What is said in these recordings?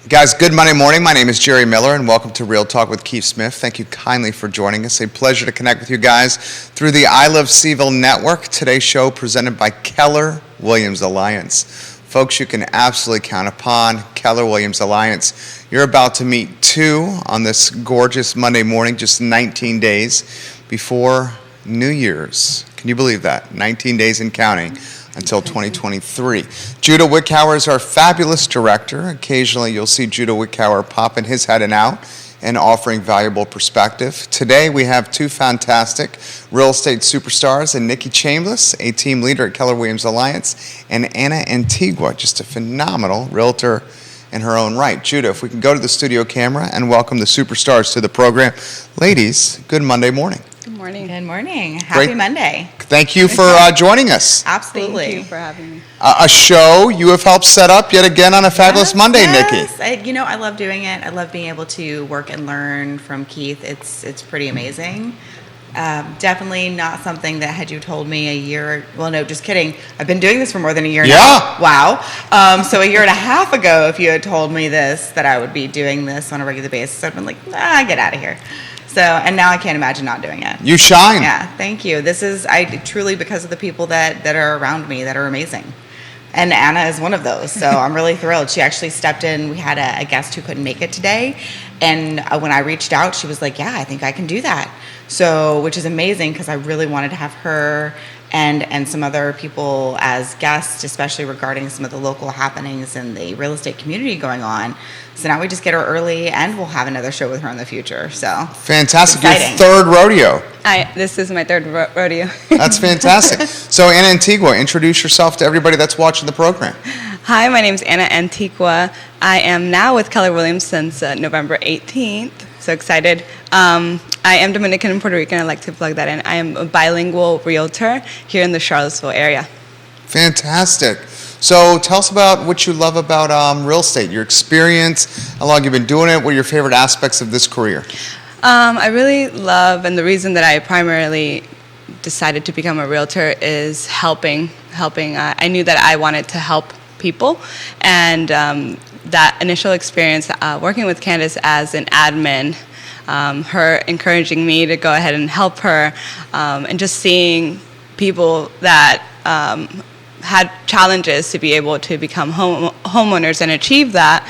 Guys, good Monday morning. My name is Jerry Miller, and welcome to Real Talk with Keith Smith. Thank you kindly for joining us. A pleasure to connect with you guys through the I Love CVille Network. Today's show presented by Keller Williams Alliance. Folks, you can absolutely count upon Keller Williams Alliance. You're about to meet two on this gorgeous Monday morning, just 19 days before New Year's. Can you believe that? 19 days and counting until 2023. Judah Wickhauer is our fabulous director. Occasionally you'll see Judah Wickhauer popping his head in out and offering valuable perspective. Today we have two fantastic real estate superstars, and Nikki Chambless, a team leader at Keller Williams Alliance, and Antigua, just a phenomenal realtor in her own right. Judah, if we can go to the studio camera and welcome the superstars to the program. Ladies, good Monday morning. Good morning. Good morning. Happy Monday. Thank you for joining us. Absolutely. Thank you for having me. A show you have helped set up yet again on a fabulous Monday, yes. Nikki. I love doing it. I love being able to work and learn from Keith. It's pretty amazing. Definitely not something that had you told me a year, well, no, just kidding. I've been doing this for more than a year now. Wow. So a year and a half ago, if you had told me this, that I would be doing this on a regular basis, I'd been like, get out of here. So, and now I can't imagine not doing it. You shine. Yeah, thank you. This is, I truly, because of the people that are around me that are amazing. And Anna is one of those, so I'm really thrilled. She actually stepped in. We had a guest who couldn't make it today, and when I reached out, she was like, yeah, I think I can do that. So, which is amazing, because I really wanted to have her and some other people as guests, especially regarding some of the local happenings in the real estate community going on. So now we just get her early, and we'll have another show with her in the future. So fantastic. Your exciting. Third rodeo. This is my third rodeo. That's fantastic. So Anna Antigua, introduce yourself to everybody that's watching the program. Hi, my name is Anna Antigua. I am now with Keller Williams since November 18th. So excited. I am Dominican and Puerto Rican. I'd like to plug that in. I am a bilingual realtor here in the Charlottesville area. Fantastic. So tell us about what you love about real estate, your experience, how long you've been doing it, what are your favorite aspects of this career? I really love, and the reason that I primarily decided to become a realtor is helping. I knew that I wanted to help people, and that initial experience working with Candace as an admin, her encouraging me to go ahead and help her, and just seeing people that had challenges to be able to become homeowners and achieve that,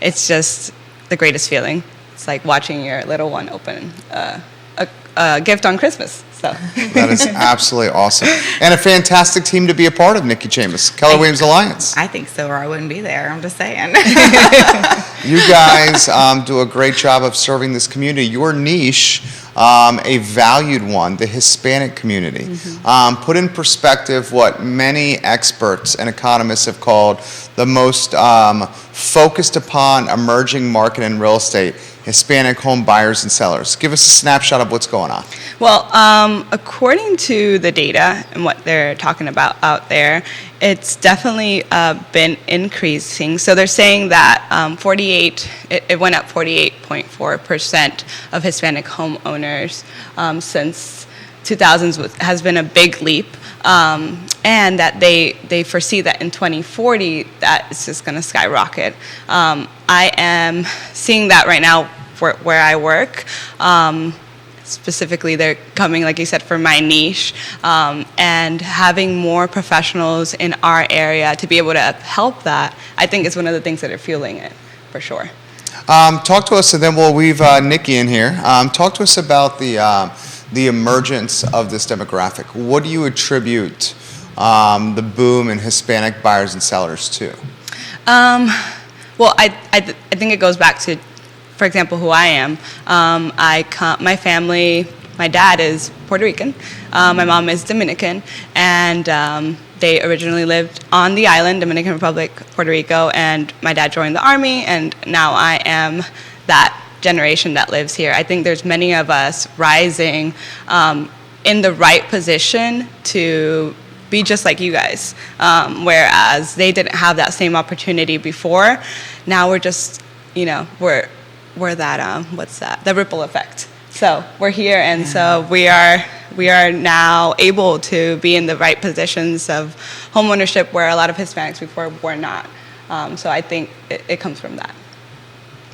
it's just the greatest feeling. It's like watching your little one open a gift on Christmas. So that is absolutely awesome. And a fantastic team to be a part of, Nikki Chambless, Keller Williams Alliance. I think so, or I wouldn't be there. I'm just saying. You guys do a great job of serving this community. Your niche, a valued one, the Hispanic community. Mm-hmm. Put in perspective what many experts and economists have called the most focused upon emerging market in real estate, Hispanic home buyers and sellers. Give us a snapshot of what's going on. Well, according to the data and what they're talking about out there, it's definitely been increasing. So they're saying that it went up 48.4% of Hispanic homeowners since 2000s has been a big leap. And that they foresee that in 2040 that it's just going to skyrocket. I am seeing that right now where I work. Specifically, they're coming, like you said, for my niche, and having more professionals in our area to be able to help that, I think is one of the things that are fueling it, for sure. Talk to us, and then we'll weave Nikki in here. Talk to us about the emergence of this demographic. What do you attribute the boom in Hispanic buyers and sellers to? Well, I think it goes back to, for example, who I am. My family, my dad is Puerto Rican, my mom is Dominican, and they originally lived on the island, Dominican Republic, Puerto Rico, and my dad joined the Army, and now I am that generation that lives here. I think there's many of us rising in the right position to be just like you guys, whereas they didn't have that same opportunity before. Now we're just, we're that, what's that, the ripple effect. So we're here, and so we are now able to be in the right positions of homeownership where a lot of Hispanics before were not. So I think it comes from that.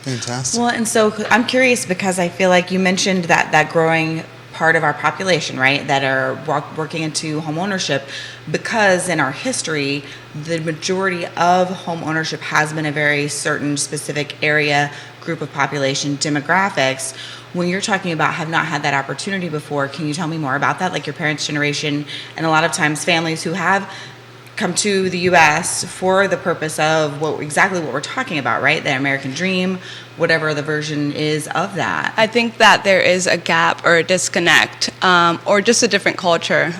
Fantastic. Well, and so I'm curious because I feel like you mentioned that growing part of our population, right, that are working into home ownership, because in our history, the majority of home ownership has been a very certain specific area, group of population, demographics. When you're talking about have not had that opportunity before, can you tell me more about that? Like your parents' generation, and a lot of times families who have come to the U.S. for the purpose of exactly what we're talking about, right? The American dream, whatever the version is of that. I think that there is a gap or a disconnect, or just a different culture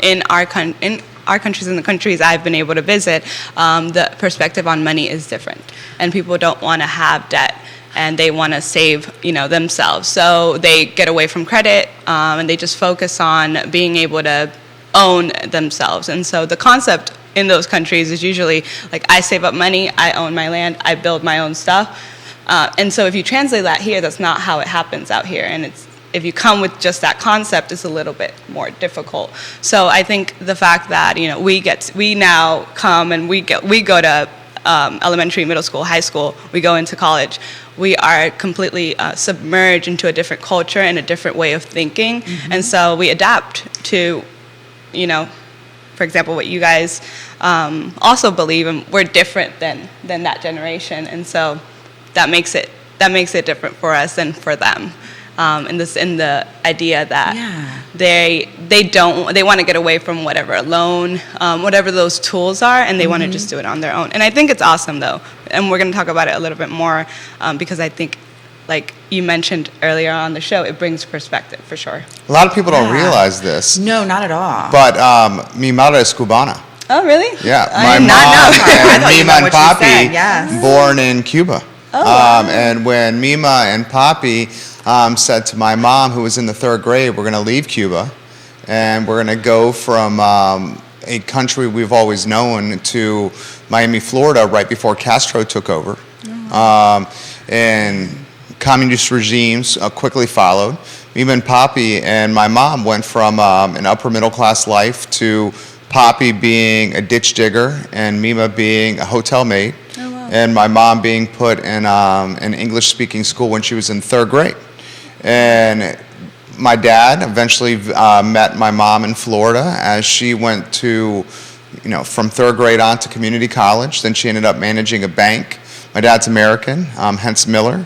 in our countries and the countries I've been able to visit. The perspective on money is different, and people don't want to have debt, and they want to save, themselves. So they get away from credit, and they just focus on being able to own themselves. And so the concept in those countries is usually like, I save up money, I own my land, I build my own stuff. And so if you translate that here, that's not how it happens out here. And if you come with just that concept, it's a little bit more difficult. So I think the fact that we now come and we go to elementary, middle school, high school, we go into college, we are completely submerged into a different culture and a different way of thinking. Mm-hmm. And so we adapt to, for example, what you guys also believe, and we're different than that generation. And so that makes it different for us and for them. In the idea that they want to get away from whatever loan, whatever those tools are, and they want to just do it on their own. And I think it's awesome, though, and we're going to talk about it a little bit more because I think, like you mentioned earlier on the show, it brings perspective for sure. A lot of people don't realize this. No, not at all. But mi madre es cubana. Oh, really? Yeah, I my did not know. mom and Mima and Papi Yes. born in Cuba. Oh, wow. And when Mima and Papi said to my mom, who was in the 3rd grade, we're going to leave Cuba, and we're going to go from a country we've always known to Miami, Florida, right before Castro took over. And communist regimes quickly followed. Mima and Papi and my mom went from an upper middle class life to Papi being a ditch digger and Mima being a hotel maid. Oh, wow. And my mom being put in an English-speaking school when she was in 3rd grade. And my dad eventually met my mom in Florida as she went to, from 3rd grade on to community college. Then she ended up managing a bank. My dad's American, hence Miller.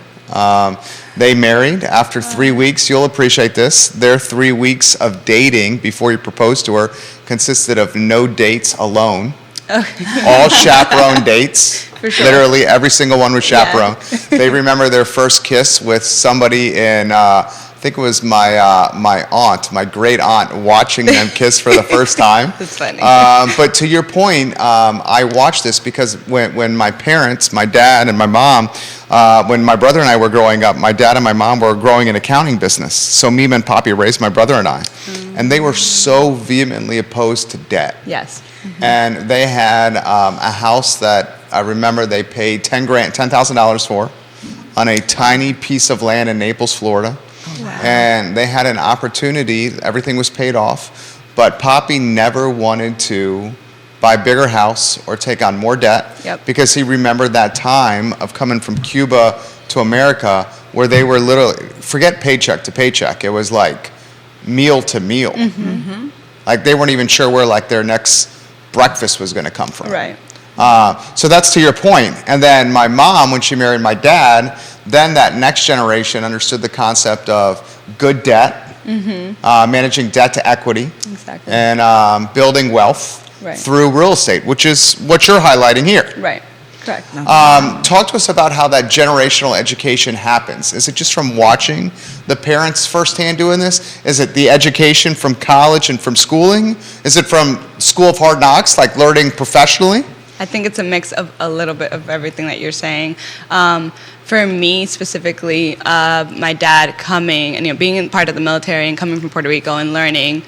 They married after 3 weeks. You'll appreciate this. Their 3 weeks of dating before he proposed to her consisted of no dates alone. All chaperone dates. For sure. Literally every single one was chaperone. Yeah. They remember their first kiss with somebody in, I think it was my great aunt, watching them kiss for the first time. That's funny. But to your point, I watched this because when my parents, my dad and my mom, when my brother and I were growing up, my dad and my mom were growing an accounting business. So Mima and Papi raised my brother and I. And they were so vehemently opposed to debt. Yes. And they had a house that I remember they paid $10,000 for on a tiny piece of land in Naples, Florida. Oh, wow. And they had an opportunity, everything was paid off, but Papi never wanted to buy a bigger house or take on more debt. Yep. Because he remembered that time of coming from Cuba to America where they were literally, forget paycheck to paycheck, it was like meal to meal. Mm-hmm. Like they weren't even sure where like their next breakfast was going to come from. Right. So that's to your point. And then my mom, when she married my dad, then that next generation understood the concept of good debt, managing debt to equity, Exactly. and building wealth Right. through real estate, which is what you're highlighting here. Right. Correct. Talk to us about how that generational education happens. Is it just from watching the parents firsthand doing this? Is it the education from college and from schooling? Is it from School of Hard Knocks, like learning professionally? I think it's a mix of a little bit of everything that you're saying. For me specifically, my dad coming and being part of the military and coming from Puerto Rico and learning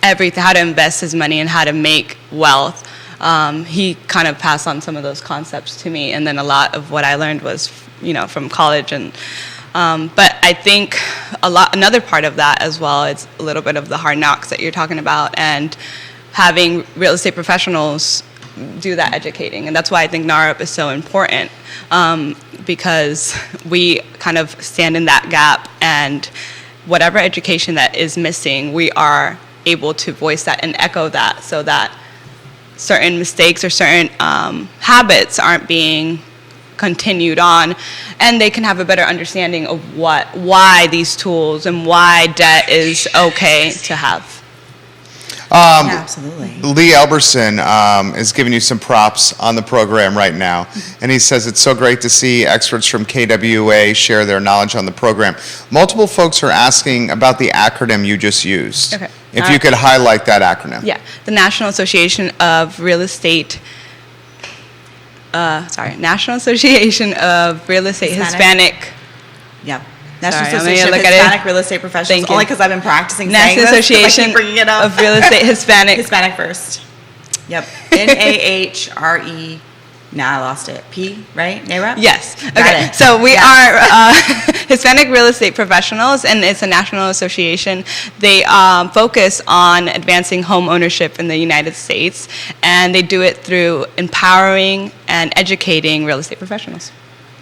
everything, how to invest his money and how to make wealth. He kind of passed on some of those concepts to me, and then a lot of what I learned was, from college. And but I think another part of that as well is a little bit of the hard knocks that you're talking about, and having real estate professionals do that educating. And that's why I think NARUP is so important, because we kind of stand in that gap, and whatever education that is missing, we are able to voice that and echo that, so that certain mistakes or certain habits aren't being continued on, and they can have a better understanding of why these tools and why debt is okay to have. Yeah, absolutely. Lee Elberson is giving you some props on the program right now, and he says it's so great to see experts from KWA share their knowledge on the program. Multiple folks are asking about the acronym you just used. Okay. If you could highlight that acronym. Yeah, the National Association of Real Estate. National Association of Real Estate Hispanic. Yep. National Sorry, Association of Hispanic Real Estate Professionals. Thank you. Only because I've been practicing National saying this, 'cause I Association keep bringing it up. of Real Estate Hispanic. Hispanic first. Yep. NAHRE. Now I lost it. P, right? NAREP? Yes. Got Okay. it. So we Yeah. are Hispanic Real Estate Professionals, and it's a national association. They focus on advancing home ownership in the United States, and they do it through empowering and educating real estate professionals.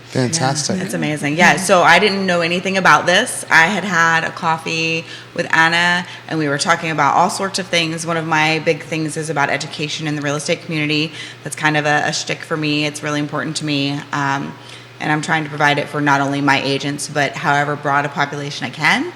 Fantastic. Yeah, it's amazing. Yeah, so I didn't know anything about this. I had a coffee with Anna, and we were talking about all sorts of things. One of my big things is about education in the real estate community. That's kind of a shtick for me. It's really important to me. And I'm trying to provide it for not only my agents, but however broad a population I can.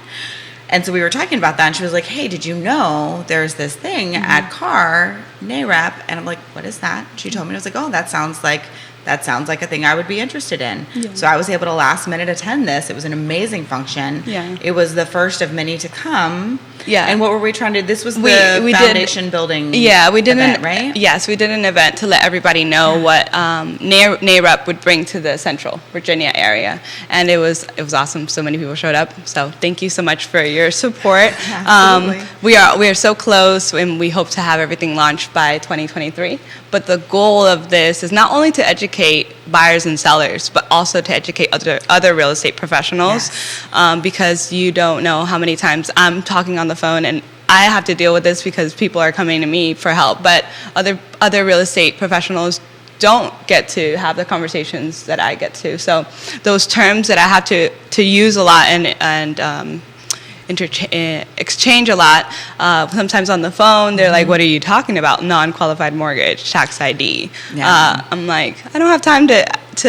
And so we were talking about that, and she was like, hey, did you know there's this thing at CAR, NAREP? And I'm like, what is that? She told me, I was like, oh, that sounds like a thing I would be interested in. Yeah. So I was able to last minute attend this. It was an amazing function. Yeah. It was the first of many to come. Yeah. And what were we trying to do? This was the foundation building we did event, right? Yes, we did an event to let everybody know what NAREP would bring to the Central Virginia area. And it was awesome. So many people showed up. So thank you so much for your support. Absolutely. We are so close, and we hope to have everything launched by 2023. But the goal of this is not only to educate buyers and sellers, but also to educate other real estate professionals, because you don't know how many times I'm talking on the phone and I have to deal with this because people are coming to me for help, but other real estate professionals don't get to have the conversations that I get to. So those terms that I have to use a lot and exchange a lot. Sometimes on the phone, they're like, what are you talking about? Non-qualified mortgage, tax ID. Yeah. I'm like, I don't have time to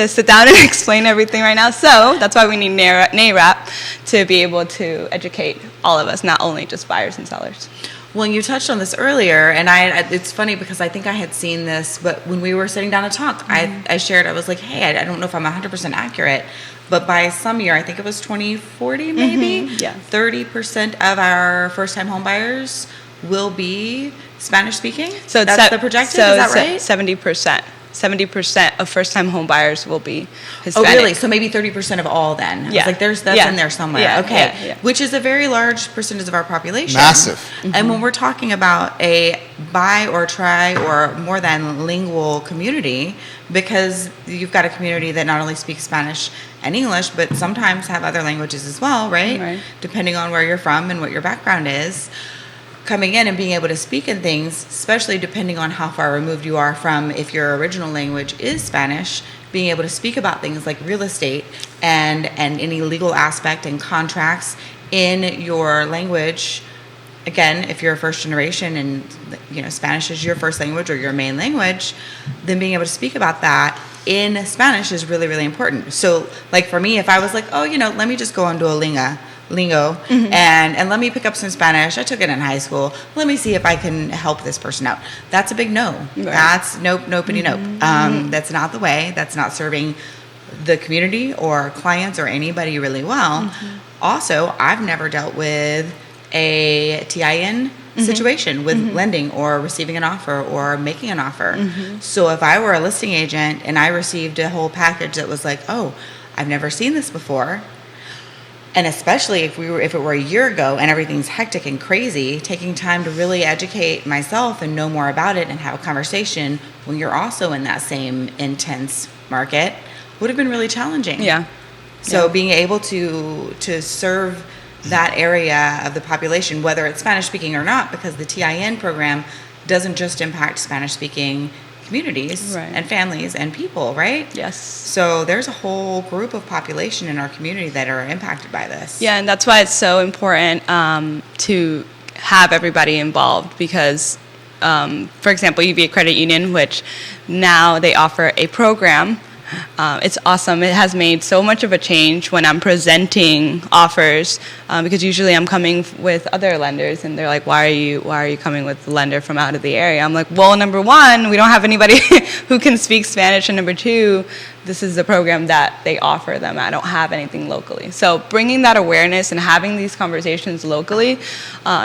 sit down and explain everything right now. So that's why we need NAREP to be able to educate all of us, not only just buyers and sellers. Well, you touched on this earlier, and it's funny because I think I had seen this, but when we were sitting down to talk, I shared, I was like, hey, I don't know if I'm 100% accurate, but by some year, I think it was 2040 maybe, 30% of our first-time home buyers will be Spanish-speaking? So that's the projected, is that right? 70%. 70% of first-time home buyers will be Hispanic. Oh, really? So maybe 30% of all then? Yeah. I was like, that's in there somewhere. Yeah. Okay. Yeah. Which is a very large percentage of our population. Massive. And when we're talking about a bi or tri or more than lingual community, because you've got a community that not only speaks Spanish and English, but sometimes have other languages as well, right? Right. Depending on where you're from and what your background is. Coming in and being able to speak in things, especially depending on how far removed you are from if your original language is Spanish, being able to speak about things like real estate and any legal aspect and contracts in your language. Again, if you're a first generation and Spanish is your first language or your main language, then being able to speak about that in Spanish is really, really important. So like for me, if I was like, let me just go on Duolingo and let me pick up some Spanish. I took it in high school. Let me see if I can help this person out. That's a big no. Right. That's nope. That's not the way. That's not serving the community or clients or anybody really well. Also, I've never dealt with a TIN situation with lending or receiving an offer or making an offer. So if I were a listing agent and I received a whole package that was like, oh, I've never seen this before, and especially if it were a year ago and everything's hectic and crazy, taking time to really educate myself and know more about it and have a conversation when you're also in that same intense market would have been really challenging. Yeah. So being able to serve that area of the population, whether it's Spanish speaking or not, because the TIN program doesn't just impact Spanish speaking communities Right. and families and people, right? Yes. So there's a whole group of population in our community that are impacted by this. Yeah, and that's why it's so important to have everybody involved because, for example, UVA Credit Union, which now they offer a program. It's awesome. It has made so much of a change when I'm presenting offers because usually I'm coming with other lenders and they're like, why are you coming with a lender from out of the area? I'm like, well, number one, we don't have anybody who can speak Spanish, and number two, this is the program that they offer them. I don't have anything locally. So bringing that awareness and having these conversations locally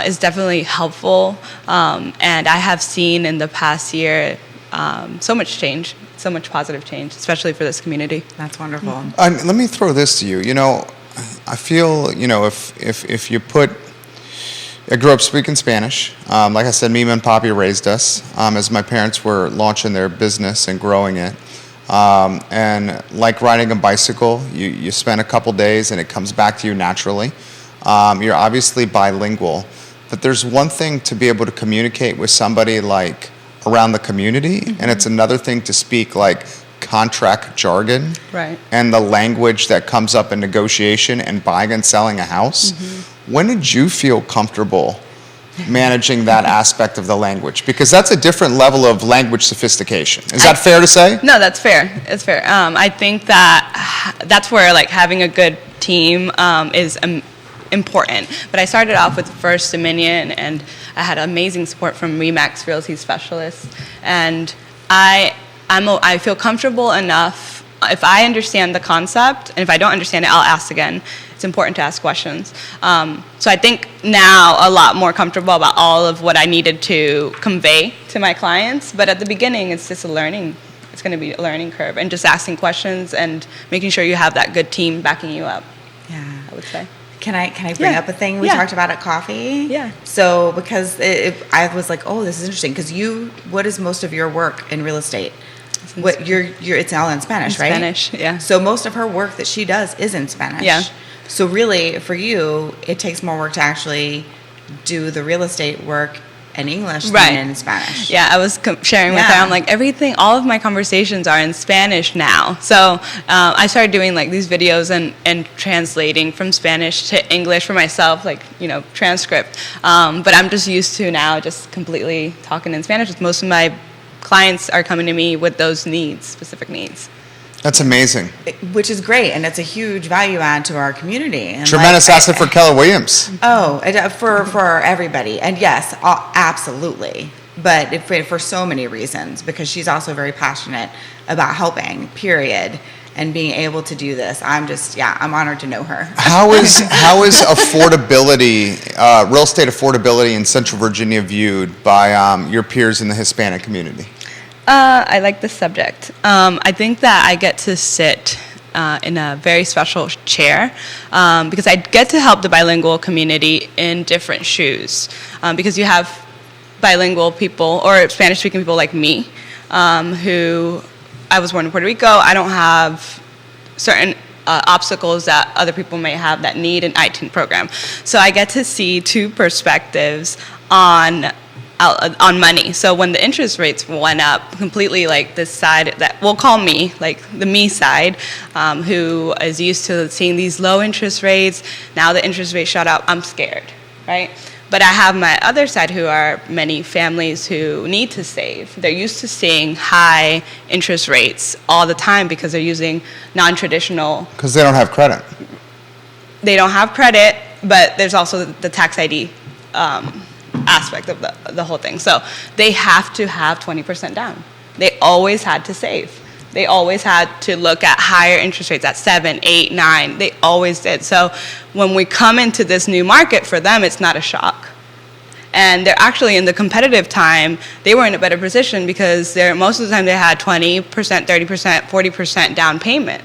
is definitely helpful. And I have seen in the past year so much change, so much positive change, especially for this community. That's wonderful. Let me throw this to you. You know, I feel, you know, if you put, I grew up speaking Spanish. Like I said, Mima and Papi raised us as my parents were launching their business and growing it. And like riding a bicycle, you spend a couple days and it comes back to you naturally. You're obviously bilingual, but there's one thing to be able to communicate with somebody like around the community, and it's another thing to speak like contract jargon Right. and the language that comes up in negotiation and buying and selling a house. When did you feel comfortable managing that aspect of the language? Because that's a different level of language sophistication. Is that fair to say? No, that's fair. It's fair. I think that that's where like having a good team is important. But I started off with First Dominion, and I had amazing support from Remax Realty specialists. And I feel comfortable enough. If I understand the concept, and if I don't understand it, I'll ask again. It's important to ask questions. So I think now a lot more comfortable about all of what I needed to convey to my clients. But at the beginning, it's just it's going to be a learning curve, and just asking questions and making sure you have that good team backing you up, Yeah. I would say. Can I bring Yeah. up a thing we Yeah. talked about at coffee? Yeah. So because I was like, oh, this is interesting because what is most of your work in real estate? What it's all in Spanish, right? Spanish, yeah. So most of her work that she does is in Spanish. Yeah. So really, for you, it takes more work to actually do the real estate work in English Right. than in Spanish. Yeah, I was sharing with her. Yeah. I'm like, all of my conversations are in Spanish now. So I started doing like these videos and translating from Spanish to English for myself, like, transcript. But I'm just used to now just completely talking in Spanish. Most of my clients are coming to me with those needs, specific needs. That's amazing. Which is great, and it's a huge value add to our community. And Tremendous asset for Keller Williams. For everybody, and yes, absolutely. But for so many reasons, because she's also very passionate about helping. Period, and being able to do this. I'm honored to know her. How is affordability, real estate affordability in Central Virginia viewed by your peers in the Hispanic community? I like this subject. I think that I get to sit in a very special chair because I get to help the bilingual community in different shoes. Because you have bilingual people or Spanish-speaking people like me who I was born in Puerto Rico. I don't have certain obstacles that other people may have that need an ITIN program. So I get to see two perspectives on money. So when the interest rates went up completely, like this side that we'll call me, like the me side, who is used to seeing these low interest rates, now the interest rate shot up, I'm scared, right? But I have my other side who are many families who need to save. They're used to seeing high interest rates all the time because they're using non-traditional. Because they don't have credit. They don't have credit, but there's also the tax ID aspect of the whole thing. So they have to have 20% down. They always had to save. They always had to look at higher interest rates at 7, 8, 9. They always did. So when we come into this new market, for them, it's not a shock. And they're actually in the competitive time, they were in a better position because most of the time they had 20%, 30%, 40% down payment.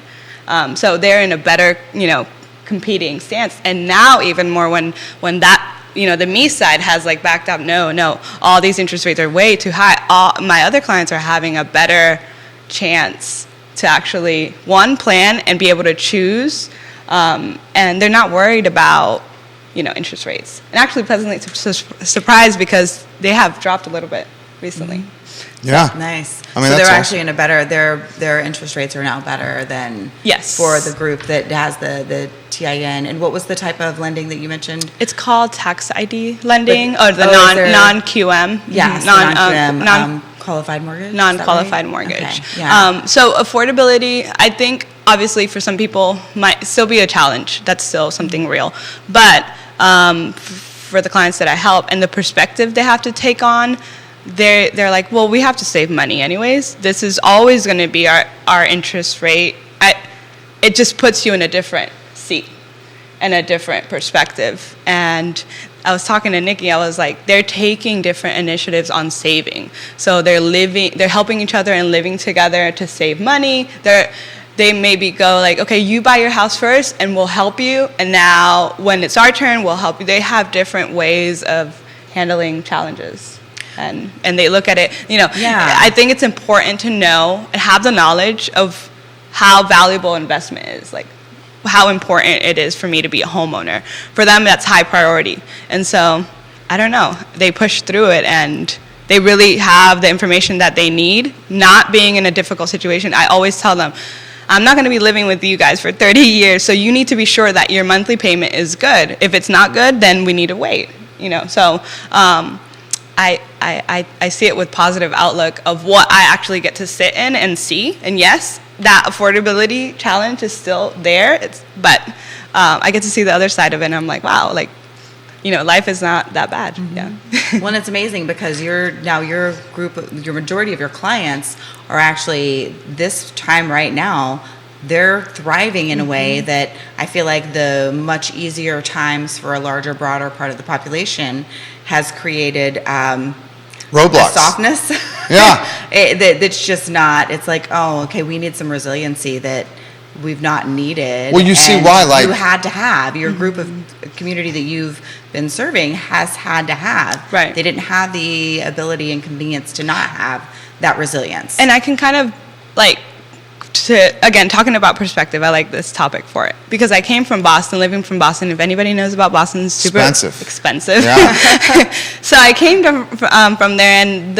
So they're in a better, competing stance. And now even more when that, the me side has like backed up, no, all these interest rates are way too high. All my other clients are having a better chance to actually, one, plan and be able to choose. And they're not worried about, interest rates. And actually pleasantly surprised because they have dropped a little bit recently. Yeah. Nice. I mean, so that's they're awesome. actually in a better, their interest rates are now better than Yes. for the group that has the TIN. And what was the type of lending that you mentioned? It's called tax ID lending, or the is there- non-QM. Yeah, Mhm. non-qualified mortgage? Is that Non-qualified right? mortgage. Okay, yeah. So affordability, I think, obviously for some people might still be a challenge. That's still something real. But for the clients that I help and the perspective they have to take on, they're like, well, we have to save money anyways. This is always going to be our interest rate. It just puts you in a different seat and a different perspective. And I was talking to Nikki, I was like, they're taking different initiatives on saving. So they're helping each other and living together to save money. They maybe go like, okay, you buy your house first and we'll help you. And now when it's our turn, we'll help you. They have different ways of handling challenges. And they look at it, Yeah. I think it's important to know and have the knowledge of how valuable investment is, like how important it is for me to be a homeowner. For them, that's high priority. And so, I don't know, they push through it and they really have the information that they need, not being in a difficult situation. I always tell them, I'm not going to be living with you guys for 30 years, so you need to be sure that your monthly payment is good. If it's not good, then we need to wait, So, I see it with positive outlook of what I actually get to sit in and see. And yes, that affordability challenge is still there. But I get to see the other side of it, and I'm like, wow, life is not that bad. Mm-hmm. Yeah. Well, it's amazing because your majority of your clients are actually this time right now, they're thriving in a way that I feel like the much easier times for a larger, broader part of the population has created Roadblocks. a softness. Yeah. That's just not, it's like, oh, okay, we need some resiliency that we've not needed. Well, you see why, like- you had to have, your group of community that you've been serving has had to have. Right. They didn't have the ability and convenience to not have that resilience. And I can kind of again, talking about perspective, I like this topic for it because I came from Boston, living from Boston. If anybody knows about Boston, it's super expensive. Yeah. So I came from there, and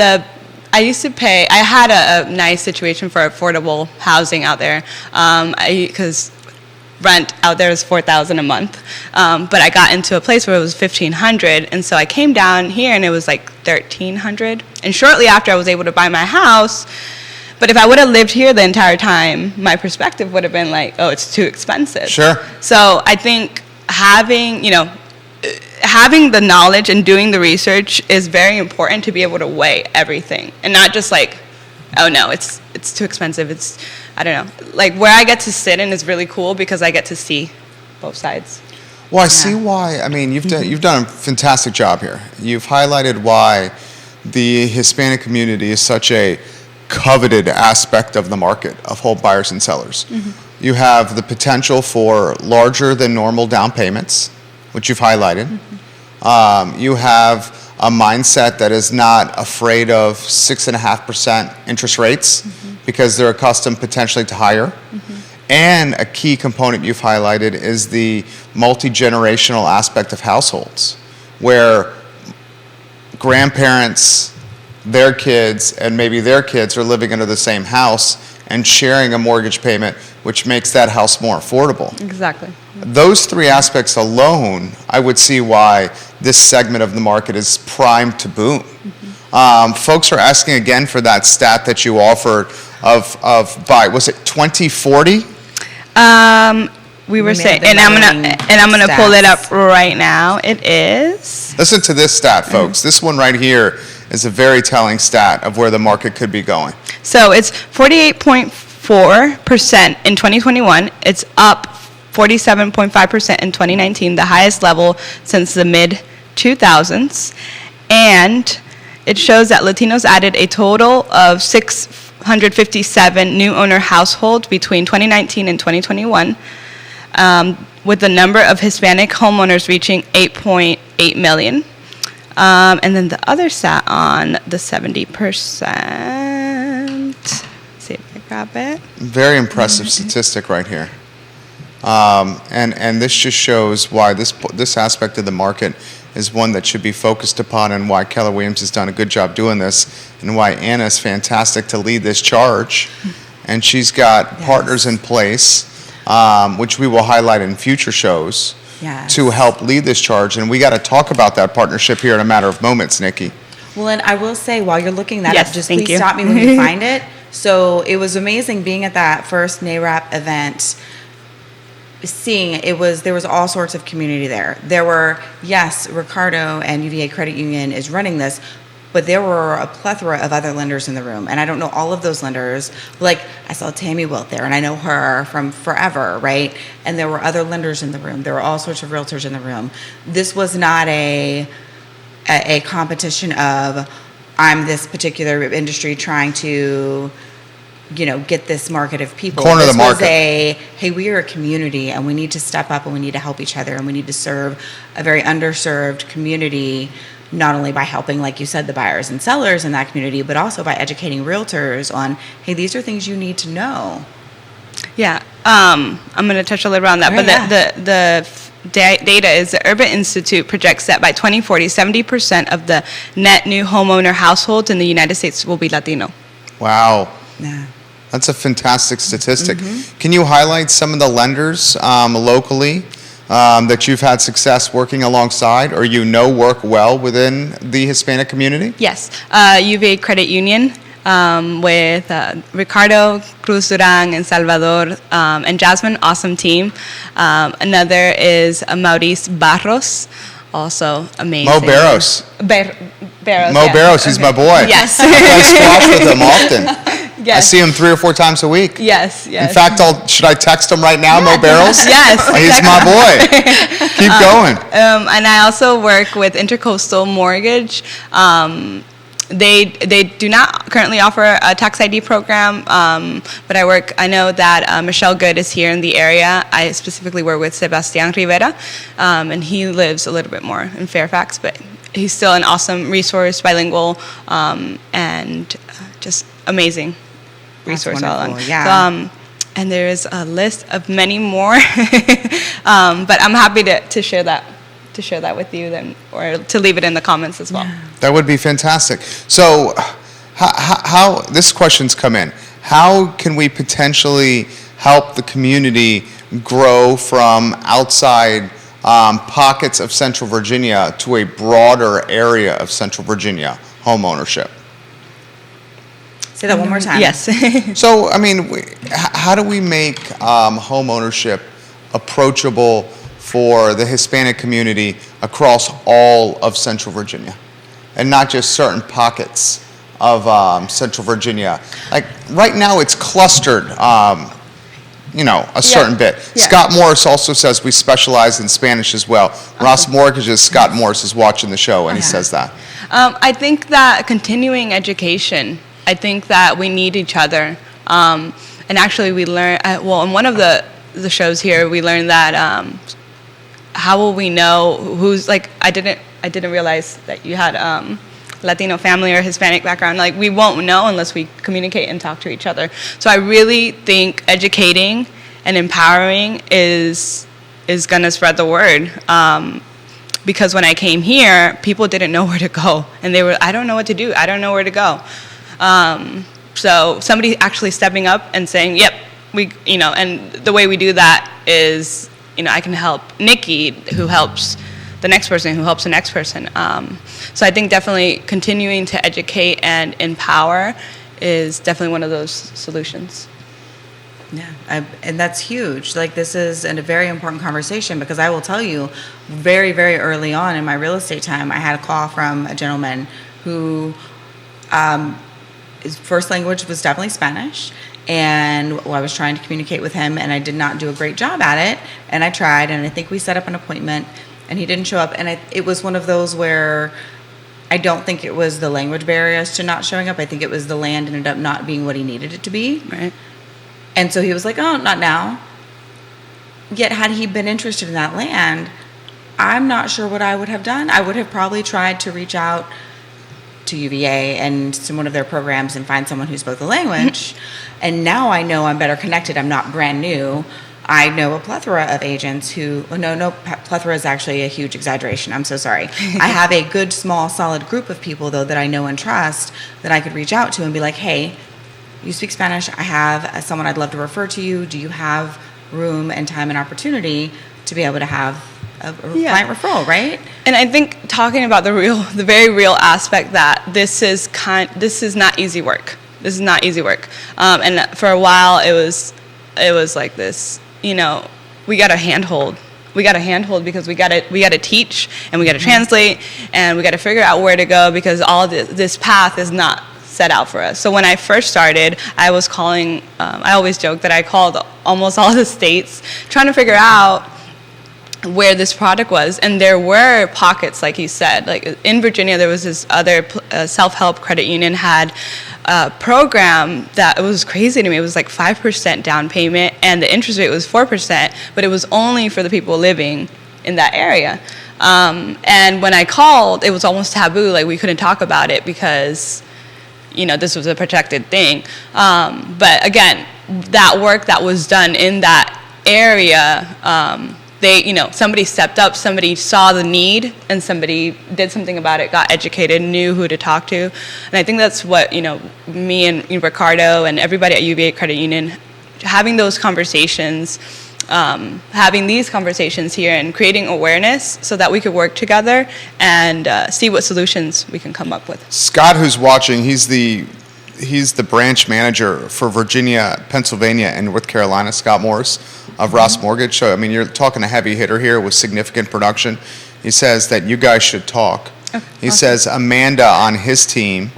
I used to pay. I had a nice situation for affordable housing out there, because rent out there is $4,000 a month. But I got into a place where it was $1,500, and so I came down here, and it was like $1,300. And shortly after, I was able to buy my house. But if I would have lived here the entire time, my perspective would have been like, oh, it's too expensive. Sure. So I think having the knowledge and doing the research is very important to be able to weigh everything and not just like, oh no, it's too expensive. I don't know. Like where I get to sit in is really cool because I get to see both sides. Well, I see why. I mean, you've done a fantastic job here. You've highlighted why the Hispanic community is such a coveted aspect of the market of home buyers and sellers. Mm-hmm. You have the potential for larger than normal down payments, which you've highlighted. Mm-hmm. You have a mindset that is not afraid of 6.5% interest rates because they're accustomed potentially to higher. Mm-hmm. And a key component you've highlighted is the multi-generational aspect of households, where grandparents, their kids, and maybe their kids are living under the same house and sharing a mortgage payment, which makes that house more affordable. Exactly. Those three aspects alone, I would see why this segment of the market is primed to boom. Mm-hmm. Folks are asking again for that stat that you offered of by, was it 2040? We were saying, and I'm gonna pull it up right now. It is. Listen to this stat, folks. This one right here is a very telling stat of where the market could be going. So it's 48.4% in 2021. It's up 47.5% in 2019, the highest level since the mid-2000s. And it shows that Latinos added a total of 657 new owner households between 2019 and 2021, with the number of Hispanic homeowners reaching 8.8 million. And then the other stat on the 70%. Let's see if I grab it. Very impressive statistic right here. And this just shows why this aspect of the market is one that should be focused upon, and why Keller Williams has done a good job doing this, and why Anna is fantastic to lead this charge. And she's got partners in place, which we will highlight in future shows, to help lead this charge. And we got to talk about that partnership here in a matter of moments, Nikki. Well, and I will say, while you're looking that Yes, up, just thank please you. stop me when you find it. So it was amazing being at that first NARAP event, seeing there was all sorts of community there. There were, yes, Ricardo and UVA Credit Union is running this, but there were a plethora of other lenders in the room. And I don't know all of those lenders. Like, I saw Tammy Wilt there, and I know her from forever, right? And there were other lenders in the room. There were all sorts of realtors in the room. This was not a competition of, I'm this particular industry trying to, get this market of people. Corner the This was market. hey, we are a community, and we need to step up, and we need to help each other, and we need to serve a very underserved community, not only by helping, like you said, the buyers and sellers in that community, but also by educating realtors on, hey, these are things you need to know. Yeah, I'm going to touch a little on that, but the data is the Urban Institute projects that by 2040, 70% of the net new homeowner households in the United States will be Latino. Wow. Yeah. That's a fantastic statistic. Can you highlight some of the lenders locally that you've had success working alongside, or work well within the Hispanic community? Yes, UVA Credit Union with Ricardo, Cruz Duran, and Salvador, and Jasmine, awesome team. Another is Maurice Barros, also amazing. Mo Barros. Barros. Mo Barros, he's my boy. Yes. I play squash with him often. Yes. I see him 3 or 4 times a week. Yes. In fact, should I text him right now, Mo Barros? Yes. He's my boy. Keep going. And I also work with Intercoastal Mortgage. They do not currently offer a tax ID program, but I know that Michelle Good is here in the area. I specifically work with Sebastian Rivera, and he lives a little bit more in Fairfax, but he's still an awesome resource, bilingual, and just amazing resource all along. Yeah. And there is a list of many more, but I'm happy to share that with you then, or to leave it in the comments as well. That would be fantastic. So, how this question's come in? How can we potentially help the community grow from outside pockets of Central Virginia to a broader area of Central Virginia home ownership? Say that one more time. Yes. So, how do we make home ownership approachable for the Hispanic community across all of Central Virginia, and not just certain pockets of Central Virginia? Like right now, it's clustered, a certain bit. Yeah. Scott Morris also says we specialize in Spanish as well. Ross Mortgages, Scott Morris is watching the show, and he says that. I think that continuing education, I think that we need each other. And actually we learn, in one of the shows here, we learned that how will we know who's, like, I didn't realize that you had Latino family or Hispanic background. Like, we won't know unless we communicate and talk to each other. So I really think educating and empowering is going to spread the word. Because when I came here, people didn't know where to go. And they were, I don't know what to do. I don't know where to go. So somebody actually stepping up and saying, yep, and the way we do that is, I can help Nikki, who helps the next person, who helps the next person. So I think definitely continuing to educate and empower is definitely one of those solutions. Yeah, and that's huge. Like, this is a very important conversation, because I will tell you, very, very early on in my real estate time, I had a call from a gentleman who his first language was definitely Spanish, and I was trying to communicate with him, and I did not do a great job at it, and I tried, and I think we set up an appointment, and he didn't show up, and it was one of those where I don't think it was the language barriers to not showing up. I think it was the land ended up not being what he needed it to be. Right. And so he was like, oh, not now. Yet had he been interested in that land, I'm not sure what I would have done. I would have probably tried to reach out to UVA and to one of their programs and find someone who spoke the language. And now I know I'm better connected. I'm not brand new. I know a plethora of agents who, plethora is actually a huge exaggeration. I'm so sorry. I have a good, small, solid group of people, though, that I know and trust that I could reach out to and be like, hey, you speak Spanish. I have someone I'd love to refer to you. Do you have room and time and opportunity to be able to have a client referral, right? And I think talking about the very real aspect that this is not easy work. This is not easy work. And for a while, it was like this. We got a handhold. We got a handhold because we got to teach and we got to translate and we got to figure out where to go because all this path is not set out for us. So when I first started, I was calling. I always joke that I called almost all the states trying to figure out where this product was, and there were pockets, like you said. Like in Virginia, there was this other self-help credit union had a program that it was crazy to me. It was like 5% down payment, and the interest rate was 4%, but it was only for the people living in that area. And when I called, it was almost taboo. Like we couldn't talk about it because, this was a protected thing. But again, that work that was done in that area. Somebody stepped up, somebody saw the need, and somebody did something about it, got educated, knew who to talk to. And I think that's what, me and Ricardo and everybody at UVA Credit Union, having those conversations, having these conversations here and creating awareness so that we could work together and see what solutions we can come up with. Scott, who's watching, he's the branch manager for Virginia, Pennsylvania, and North Carolina, Scott Morris of Ross Mortgage. So, you're talking a heavy hitter here with significant production. He says that you guys should talk. Okay, he awesome. says Amanda on his team,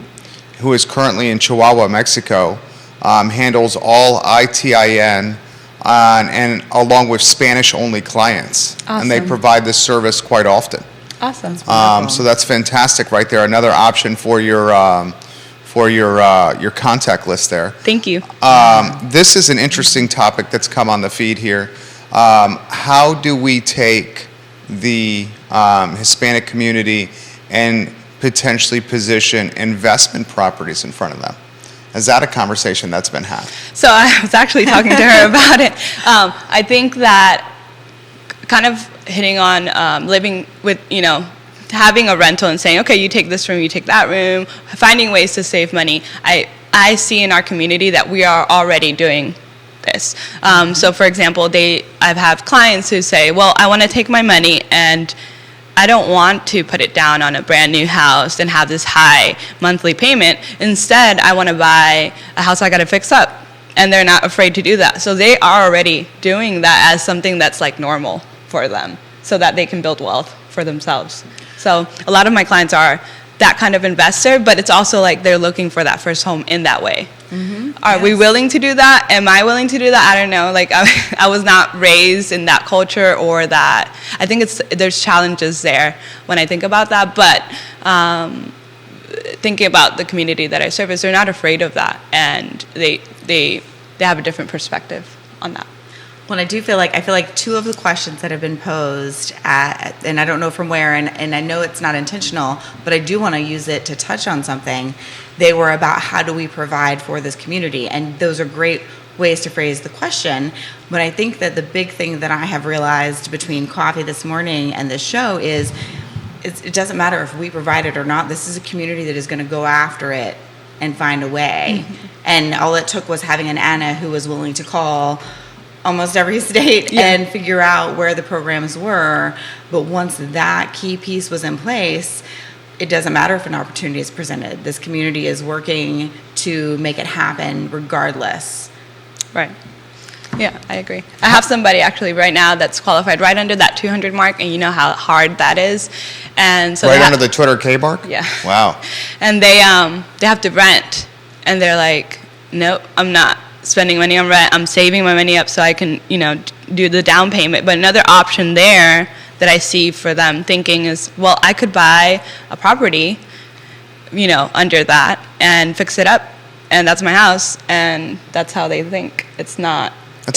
who is currently in Chihuahua, Mexico, handles all ITIN and along with Spanish-only clients. Awesome. And they provide this service quite often. Awesome. So that's fantastic right there. Another option for your contact list there. Thank you. This is an interesting topic that's come on the feed here. How do we take the Hispanic community and potentially position investment properties in front of them? Is that a conversation that's been had? So I was actually talking to her about it. I think that kind of hitting on living with, having a rental and saying, okay, you take this room, you take that room, finding ways to save money. I see in our community that we are already doing this. So for example, I've had clients who say, well, I want to take my money and I don't want to put it down on a brand new house and have this high monthly payment. Instead, I want to buy a house I got to fix up. And they're not afraid to do that. So they are already doing that as something that's like normal for them so that they can build wealth for themselves. So a lot of my clients are that kind of investor, but it's also like they're looking for that first home in that way. Are we willing to do that? Am I willing to do that? I don't know. Like I was not raised in that culture or that. I think there's challenges there when I think about that, but thinking about the community that I service, they're not afraid of that, and they have a different perspective on that. Well, I feel like two of the questions that have been posed and I don't know from where, and I know it's not intentional, but I do want to use it to touch on something. They were about how do we provide for this community, and those are great ways to phrase the question. But I think that the big thing that I have realized between coffee this morning and this show is it doesn't matter if we provide it or not. This is a community that is going to go after it and find a way. And all it took was having an Anna who was willing to call almost every state and figure out where the programs were. But once that key piece was in place, it doesn't matter if an opportunity is presented. This community is working to make it happen regardless. Right. Yeah, I agree. I have somebody actually right now that's qualified right under that 200 mark, and you know how hard that is. And so right under the Twitter K mark? Yeah. Wow. And they have to rent, and they're like, nope, I'm not spending money on rent. I'm saving my money up so I can, do the down payment. But another option there that I see for them thinking is, well, I could buy a property, under that and fix it up, and that's my house, and that's how they think. That's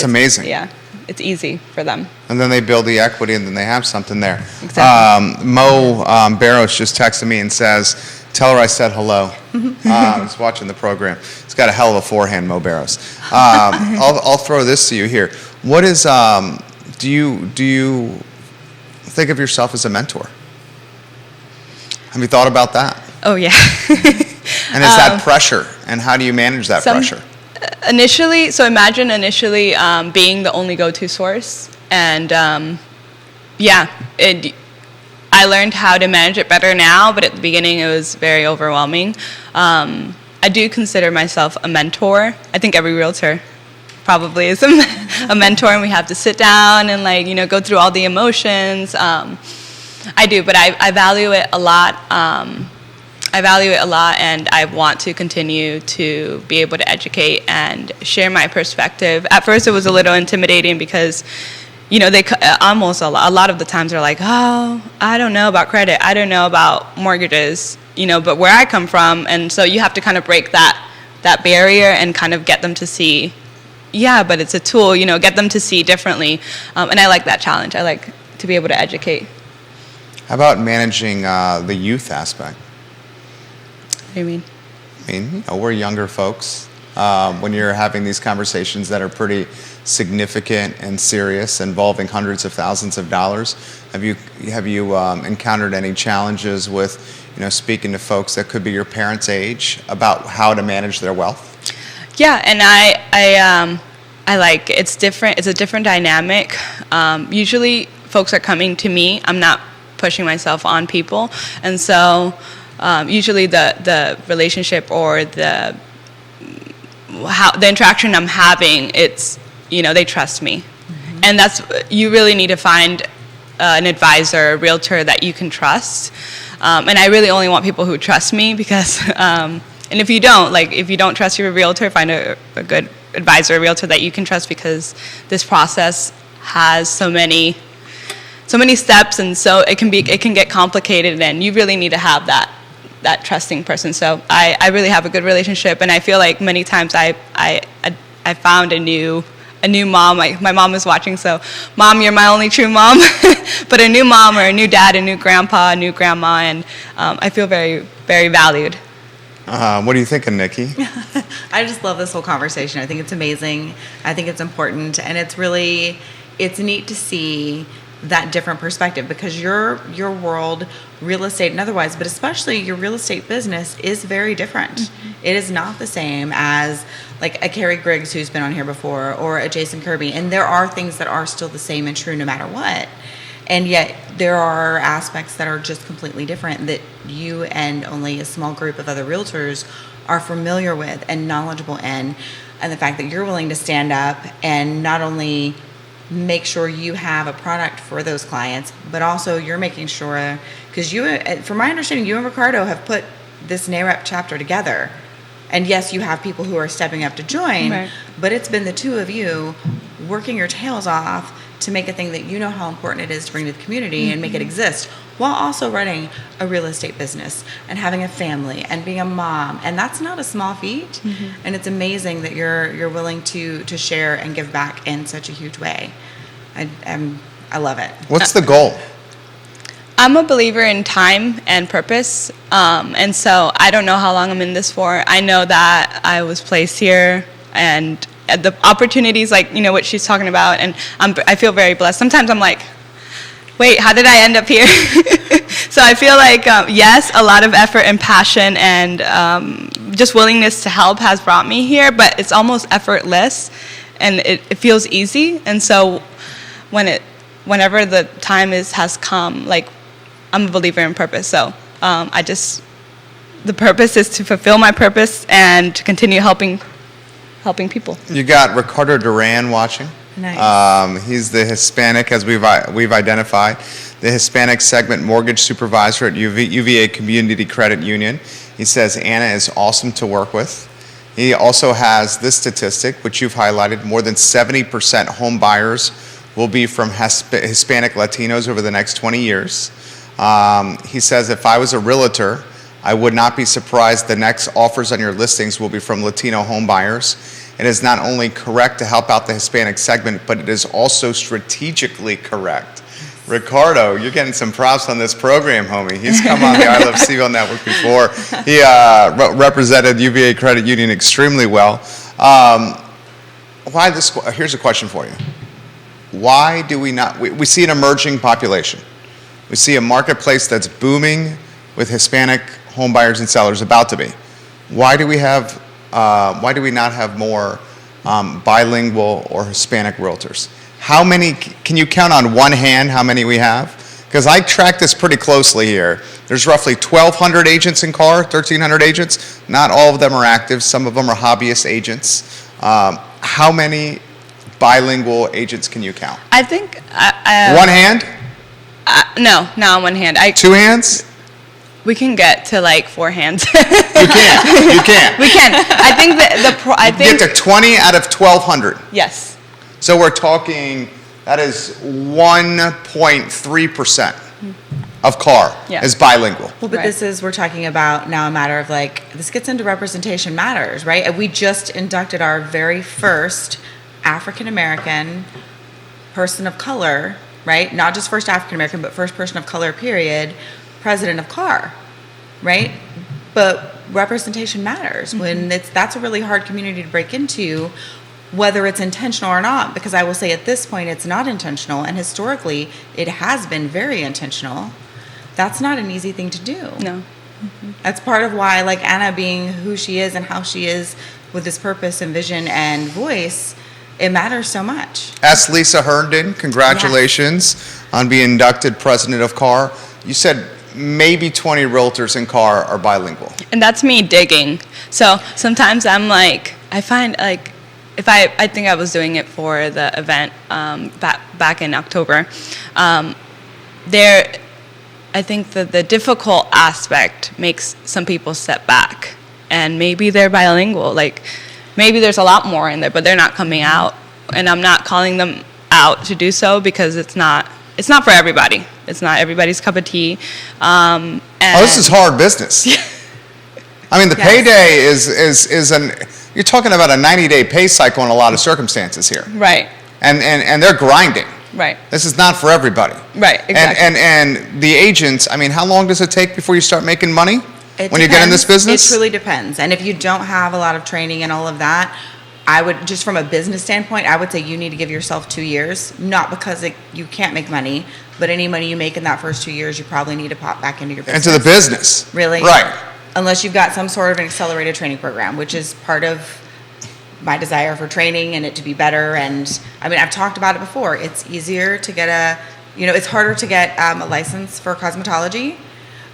amazing. Yeah, it's easy for them. And then they build the equity, and then they have something there. Exactly. Mo Barros just texted me and says, tell her I said hello. He's watching the program. He's got a hell of a forehand, Mo Barros. I'll throw this to you here. What is, do you think of yourself as a mentor? Have you thought about that? Oh, yeah. And is that pressure? And how do you manage that pressure? Initially, being the only go-to source. And I learned how to manage it better now, but at the beginning it was very overwhelming. I do consider myself a mentor. I think every realtor probably is a mentor, and we have to sit down and go through all the emotions. I do, but I value it a lot. And I want to continue to be able to educate and share my perspective. At first, it was a little intimidating because, they almost a lot of the times they're like, "Oh, I don't know about credit. I don't know about mortgages." But where I come from, and so you have to kind of break that barrier and kind of get them to see, yeah, but it's a tool. Get them to see differently, and I like that challenge. I like to be able to educate. How about managing the youth aspect? What do you mean? I mean, we're younger folks. When you're having these conversations that are pretty significant and serious, involving hundreds of thousands of dollars, have you encountered any challenges with speaking to folks that could be your parents' age about how to manage their wealth? Yeah, and I like it's different. It's a different dynamic. Usually, folks are coming to me. I'm not pushing myself on people, and so usually the relationship or the interaction I'm having, it's they trust me, and you really need to find an advisor, a realtor that you can trust, and I really only want people who trust me because and if you don't trust your realtor, find a good advisor, a realtor that you can trust, because this process has so many steps, and so it can get complicated, and you really need to have that trusting person. So I really have a good relationship, and I feel like many times I found a new mom. My mom is watching, so Mom, you're my only true mom. But a new mom or a new dad, a new grandpa, a new grandma, and I feel very, very valued. What do you think of Nikki? I just love this whole conversation. I think it's amazing. I think it's important, and it's neat to see that different perspective, because your world, real estate and otherwise, but especially your real estate business, is very different. Mm-hmm. It is not the same as like a Carrie Griggs who's been on here before, or a Jason Kirby, and there are things that are still the same and true no matter what, and yet there are aspects that are just completely different that you and only a small group of other realtors are familiar with and knowledgeable in. And the fact that you're willing to stand up and not only make sure you have a product for those clients, but also you're making sure, because from my understanding, you and Ricardo have put this NAREP chapter together. And yes, you have people who are stepping up to join, right, but it's been the two of you working your tails off to make a thing that you know how important it is to bring to the community, mm-hmm, and make it exist, while also running a real estate business and having a family and being a mom. And that's not a small feat. Mm-hmm. And it's amazing that you're willing to share and give back in such a huge way. I love it. What's the goal? I'm a believer in time and purpose. And so I don't know how long I'm in this for. I know that I was placed here, and the opportunities, like, what she's talking about, and I feel very blessed. Sometimes I'm like, wait, how did I end up here? So I feel like, yes, a lot of effort and passion and just willingness to help has brought me here, but it's almost effortless, and it feels easy. And so whenever the time has come, like, I'm a believer in purpose. So the purpose is to fulfill my purpose and to continue helping people. You got Ricardo Duran watching. Nice. He's the Hispanic, as we've identified, the Hispanic segment mortgage supervisor at UVA Community Credit Union. He says Anna is awesome to work with. He also has this statistic, which you've highlighted: more than 70% home buyers will be from Hispanic Latinos over the next 20 years. He says, if I was a realtor, I would not be surprised the next offers on your listings will be from Latino home buyers. It is not only correct to help out the Hispanic segment, but it is also strategically correct. Ricardo, you're getting some props on this program, homie. He's come on the I Love CVille Network before. He represented UVA Credit Union extremely well. Here's a question for you. Why do we not? We see an emerging population. We see a marketplace that's booming with Hispanic home buyers and sellers, about to be. Why do we not have more bilingual or Hispanic realtors? How many, can you count on one hand how many we have? Because I track this pretty closely here. There's roughly 1,200 agents in CAR, 1,300 agents. Not all of them are active. Some of them are hobbyist agents. How many bilingual agents can you count? I think One hand? no, not on one hand. Two hands? We can get to like 4 hands. You can't. You can't. We can. I think that I think Get to 20 out of 1,200. yes. So we're talking, that is 1.3% of CAR Yeah. is bilingual. Well, but Right. this is, we're talking about now a matter of like, this gets into representation matters, right? And we just inducted our very first African-American person of color, right? Not just first African-American, but first person of color, period, president of CAR, right? But representation matters when that's a really hard community to break into, whether it's intentional or not, because I will say at this point it's not intentional, and historically it has been very intentional. That's not an easy thing to do. No. That's part of why, like Anna being who she is and how she is with this purpose and vision and voice, it matters so much. Ask Lisa Herndon, congratulations on being inducted president of CAR. You said maybe 20 realtors in CAR are bilingual. And that's me digging. So sometimes I'm like, I find like, if I think I was doing it for the event back in October, I think that the difficult aspect makes some people step back, and maybe they're bilingual. Like maybe there's a lot more in there, but they're not coming out, and I'm not calling them out to do so because it's not for everybody. It's not everybody's cup of tea. And This is hard business. I mean, the payday is you're talking about a 90-day pay cycle in a lot of circumstances here. right, And they're grinding. right, This is not for everybody. right, exactly. And the agents, I mean, how long does it take before you start making money It when you get in this depends. business? It truly depends. And if you don't have a lot of training and all of that, I would, just from a business standpoint, I would say you need to give yourself 2 years, not because you can't make money, but any money you make in that first 2 years, you probably need to pop back into your business. Into the business. Really? Right. Unless you've got some sort of an accelerated training program, which is part of my desire for training and it to be better. And I mean, I've talked about it before. It's easier to get it's harder to get a license for cosmetology.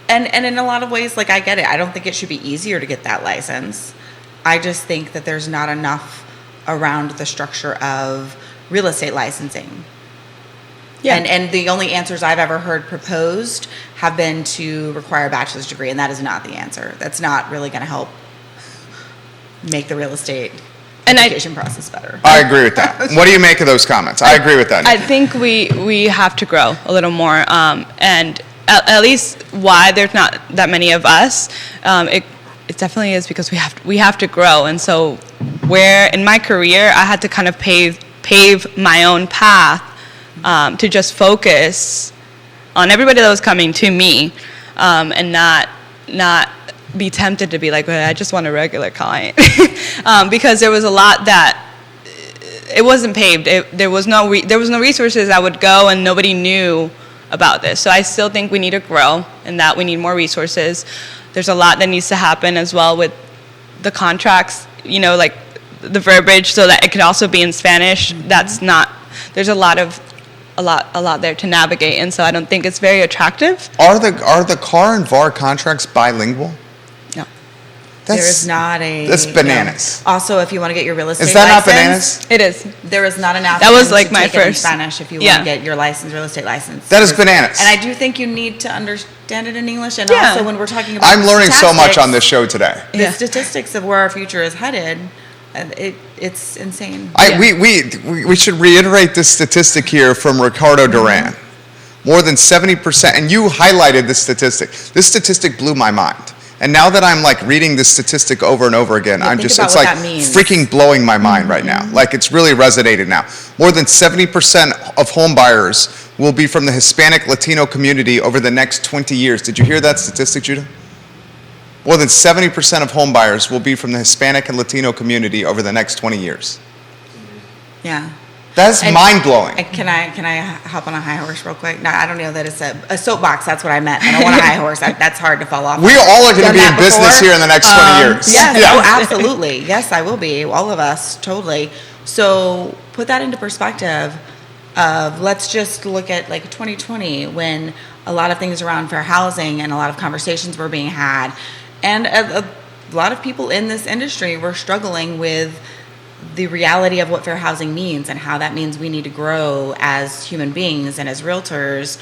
And in a lot of ways, like I get it. I don't think it should be easier to get that license. I just think that there's not enough around the structure of real estate licensing. Yeah. And the only answers I've ever heard proposed have been to require a bachelor's degree, and that is not the answer. That's not really going to help make the real estate education process better. I agree with that. What do you make of those comments? I agree with that. I think we have to grow a little more, and at least why there's not that many of us. It definitely is because we have to grow, and so where in my career I had to kind of pave my own path to just focus on everybody that was coming to me, and not be tempted to be like, well, I just want a regular client, because there was a lot that it wasn't paved. There was no resources. I would go and nobody knew about this. So I still think we need to grow and that we need more resources. There's a lot that needs to happen as well with the contracts, like the verbiage, so that it can also be in Spanish. That's not. There's a lot there to navigate, and so I don't think it's very attractive. Are the CAR and VAR contracts bilingual? No. There is not a... That's bananas. Also, if you want to get your real estate Is that not license, bananas? It is. there is not an That option was like to my take it in first- Spanish if you want yeah. to get your real estate license. That is bananas. And I do think you need to understand it in English, and Yeah. also when we're talking about I'm learning so much statistics, on this show today. The Yeah. statistics of where our future is headed, it's insane. We should reiterate this statistic here from Ricardo Duran. More than 70%, and you highlighted this statistic. This statistic blew my mind. And now that I'm like reading this statistic over and over again, Yeah, I'm think just, about it's what like that means. freaking blowing my mind right now. Like it's really resonated now. More than 70% of home buyers will be from the Hispanic Latino community over the next 20 years. Did you hear that statistic, Judah? More than 70% of home buyers will be from the Hispanic and Latino community over the next 20 years. Yeah. That's And- mind-blowing. and Can I hop on a high horse real quick? No, I don't know that it's a soapbox. That's what I meant. I don't want a high horse. That's hard to fall off. We all are going to Done be in that business before. here in the next 20 years. Yes, Yeah. oh, absolutely. Yes, I will be. All of us, totally. So put that into perspective of, let's just look at like 2020, when a lot of things around fair housing and a lot of conversations were being had. And a lot of people in this industry were struggling with the reality of what fair housing means and how that means we need to grow as human beings and as realtors.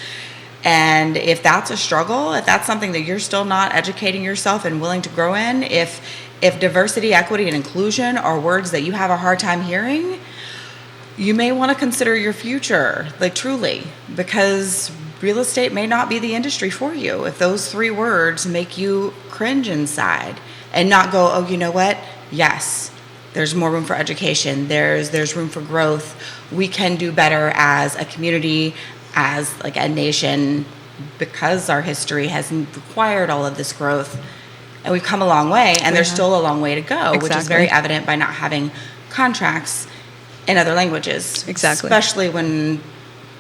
And if that's a struggle, if that's something that you're still not educating yourself and willing to grow in, if diversity, equity, and inclusion are words that you have a hard time hearing, you may want to consider your future, like truly, because real estate may not be the industry for you if those 3 words make you cringe inside and not go, oh, you know what? Yes, there's more room for education. There's room for growth. We can do better as a community, as like a nation, because our history has required all of this growth. And we've come a long way, and there's still a long way to go, which is very evident by not having contracts in other languages. Exactly. Especially when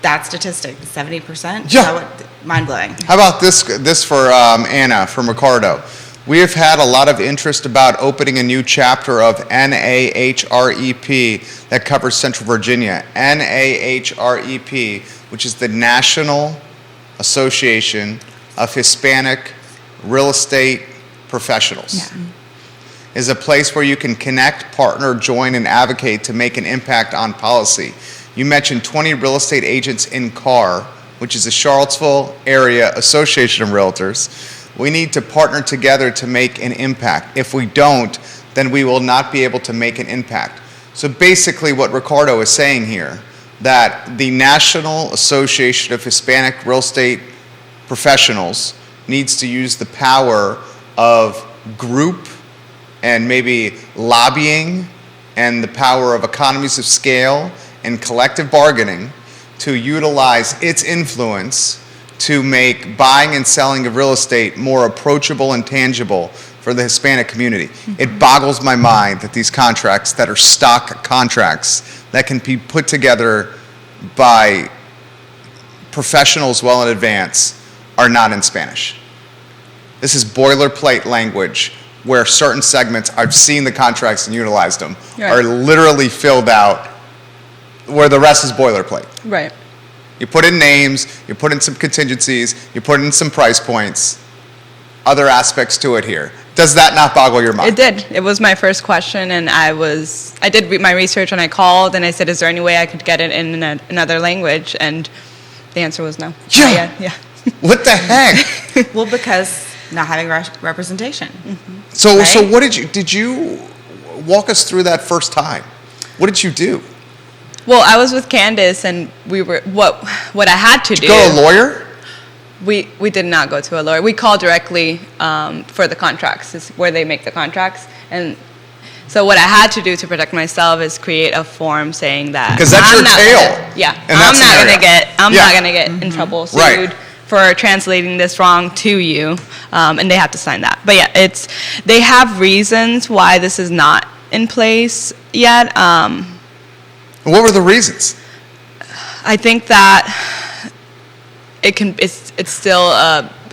that statistic, 70%. Yeah. Mind-blowing. How about this for Anna from Ricardo? We have had a lot of interest about opening a new chapter of NAHREP that covers Central Virginia. NAHREP, which is the National Association of Hispanic Real Estate Professionals. Yeah. Is a place where you can connect, partner, join, and advocate to make an impact on policy. You mentioned 20 real estate agents in CAR, which is the Charlottesville Area Association of Realtors. We need to partner together to make an impact. If we don't, then we will not be able to make an impact. So basically what Ricardo is saying here, that the National Association of Hispanic Real Estate Professionals needs to use the power of group and maybe lobbying and the power of economies of scale and collective bargaining to utilize its influence to make buying and selling of real estate more approachable and tangible for the Hispanic community. It boggles my mind that these contracts that are stock contracts that can be put together by professionals well in advance are not in Spanish. This is boilerplate language where certain segments, I've seen the contracts and utilized them, are literally filled out where the rest is boilerplate. Right. You put in names, you put in some contingencies, you put in some price points, other aspects to it here. Does that not boggle your mind? It did. It was my first question, and I did my research, and I called, and I said, is there any way I could get it in another language? And the answer was no. Yeah. Yeah. What the heck? Well, because not having representation. So Right? what did you walk us through that first time? What did you do? Well, I was with Candace, and we were what I had to do. Go to a lawyer? We did not go to a lawyer. We called directly for the contracts. It's where they make the contracts. And so what I had to do to protect myself is create a form saying that Because that's your tail. I'm not gonna get in trouble sued Right. for translating this wrong to you, and they have to sign that. But yeah, they have reasons why this is not in place yet. What were the reasons? I think that it's still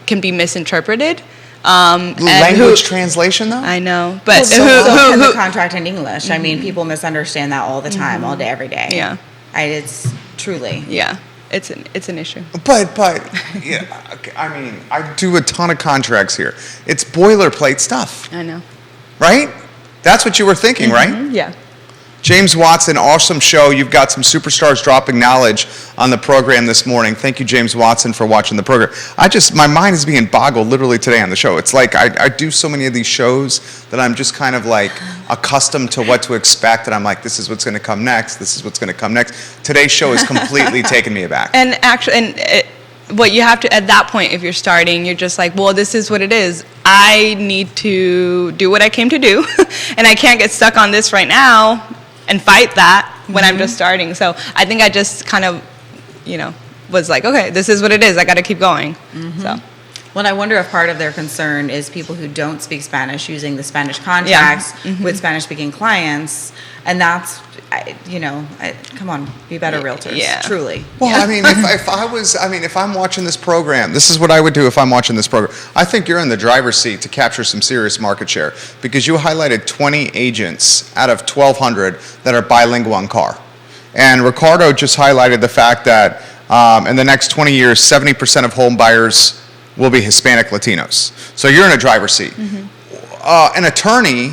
can be misinterpreted. Language translation, though? I know, but So can the contract in English. I mean, people misunderstand that all the time, all day, every day. Yeah. It's truly. Yeah, it's an issue. But yeah, I mean, I do a ton of contracts here. It's boilerplate stuff, I know. right? That's what you were thinking, right? Yeah. James Watson, awesome show. You've got some superstars dropping knowledge on the program this morning. Thank you, James Watson, for watching the program. My mind is being boggled literally today on the show. It's like I do so many of these shows that I'm just kind of like accustomed to what to expect, and I'm like, this is what's going to come next. This is what's going to come next. Today's show has completely taken me aback. And actually, what you have to, at that point, if you're starting, you're just like, well, this is what it is. I need to do what I came to do, and I can't get stuck on this right now and fight that when I'm just starting. So I think I just kind of, was like, okay, this is what it is. I got to keep going. So. Well, I wonder if part of their concern is people who don't speak Spanish using the Spanish contacts with Spanish-speaking clients, and that's, come on, be better realtors. Yeah. Truly. Well, I mean, if I'm watching this program, this is what I would do if I'm watching this program. I think you're in the driver's seat to capture some serious market share because you highlighted 20 agents out of 1,200 that are bilingual on car. And Ricardo just highlighted the fact that in the next 20 years, 70% of home buyers will be Hispanic Latinos. So you're in a driver's seat. An attorney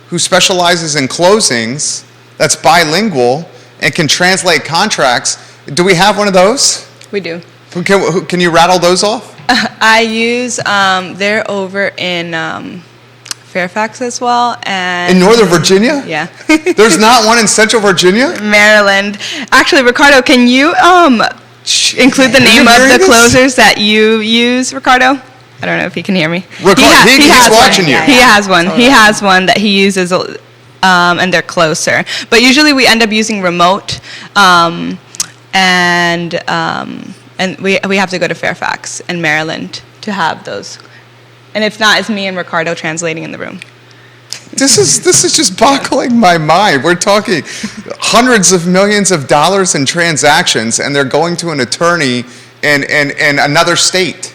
who specializes in closings that's bilingual and can translate contracts, do we have one of those? We do. Can you rattle those off? I use, they're over in Fairfax as well. And In Northern Virginia? Yeah. There's not one in Central Virginia? Maryland. Actually, Ricardo, can you include the name of the closers that you use, Ricardo? I don't know if he can hear me. He's watching you. He has one. Totally. He has one that he uses, and they're closer. But usually we end up using remote, and we have to go to Fairfax and Maryland to have those. And if not, it's me and Ricardo translating in the room. This is just boggling my mind. We're talking hundreds of millions of dollars in transactions, and they're going to an attorney in another state.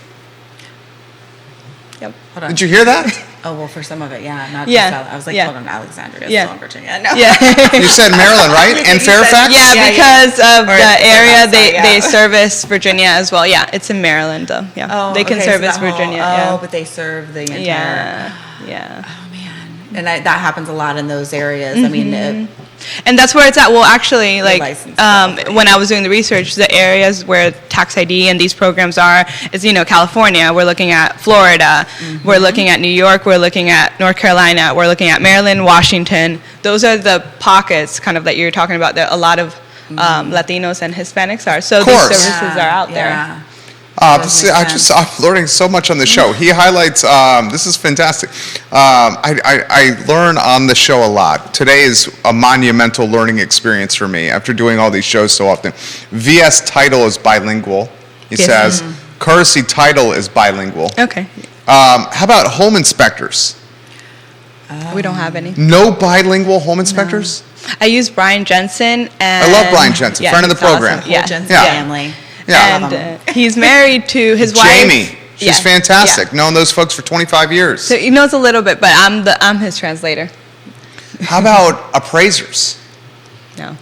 Yep. Hold on. Did you hear that? Oh, well, for some of it, yeah. Not Yeah. just, I was like, Yeah. hold on, Alexandria is Yeah. still in Virginia. No. Yeah. You said Maryland, right? And Fairfax? Yeah, because of Or the area, Fairfax, they service Virginia as well. Yeah, it's in Maryland, though. Yeah, Oh, they can okay, so service that whole- Virginia. but they serve the entire. Yeah. Oh man, and that happens a lot in those areas. I mean, And that's where it's at. Well, actually, like licensed when I was doing the research, the areas where tax ID and these programs are is, California. We're looking at Florida. We're looking at New York. We're looking at North Carolina. We're looking at Maryland, Washington. Those are the pockets kind of that you're talking about that a lot of Latinos and Hispanics are. So these services are out there. I'm learning so much on the show. He highlights, this is fantastic. I learn on the show a lot. Today is a monumental learning experience for me after doing all these shows so often. VS Title is bilingual, he says. Courtesy Title is bilingual. Okay. How about home inspectors? We don't have any. No bilingual home inspectors? I use Brian Jensen. And I love Brian Jensen, friend of the he's program. awesome. Yeah. Jensen Yeah. family. Yeah. And he's married to his wife. Jamie. She's fantastic. Known those folks for 25 years. So he knows a little bit, but I'm his translator. How about appraisers? No.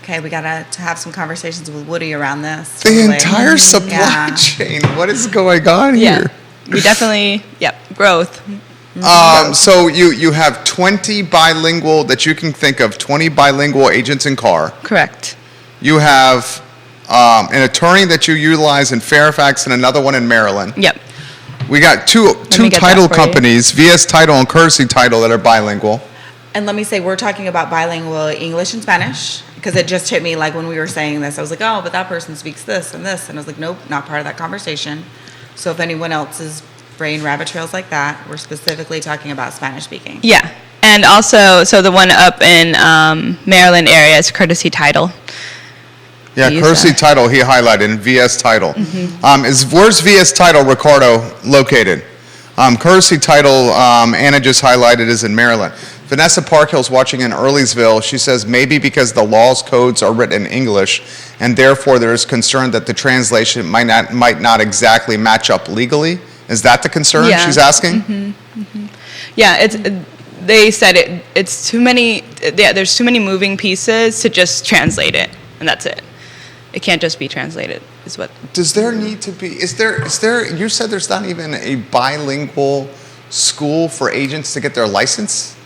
Okay, we gotta to have some conversations with Woody around this. The Totally. entire supply chain. What is going on Yeah. here? We definitely, growth. So you have 20 bilingual that you can think of, 20 bilingual agents in car. Correct. You have an attorney that you utilize in Fairfax and another one in Maryland. Yep. We got two get title that for you. companies, VS Title and Courtesy Title, that are bilingual. And let me say, we're talking about bilingual English and Spanish, because it just hit me like when we were saying this. I was like, oh, but that person speaks this and this. And I was like, nope, not part of that conversation. So if anyone else's brain rabbit trails like that, we're specifically talking about Spanish speaking. Yeah. And also, so the one up in Maryland area is Courtesy Title. Yeah, We use Courtesy that. Title, he highlighted, in VS Title. Where's VS Title, Ricardo, located? Courtesy Title, Anna just highlighted, is in Maryland. Vanessa Parkhill's watching in Earlysville. She says maybe because the laws codes are written in English, and therefore there is concern that the translation might not exactly match up legally. Is that the concern she's asking? Yeah, they said it's too many, there's too many moving pieces to just translate it, and that's it. It can't just be translated, is what. Does there need to be, is there, you said there's not even a bilingual school for agents to get their license?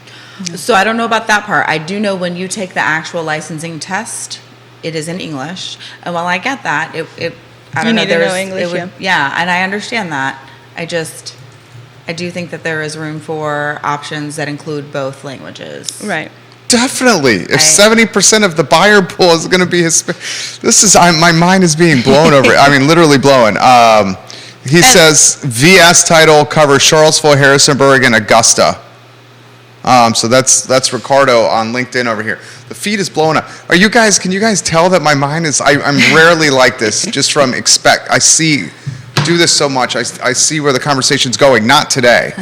So I don't know about that part. I do know when you take the actual licensing test, it is in English. And while I get that, I don't You know. need to know English, yeah, and I understand that. I do think that there is room for options that include both languages. Right. Definitely. If 70% of the buyer pool is going to be Hispanic, my mind is being blown over. I mean, literally blown. He says VS Title covers Charlottesville, Harrisonburg, and Augusta. So that's Ricardo on LinkedIn over here. The feed is blowing up. Can you guys tell that my mind is, I'm rarely like this, just from I see do this so much, I see where the conversation's going. Not today.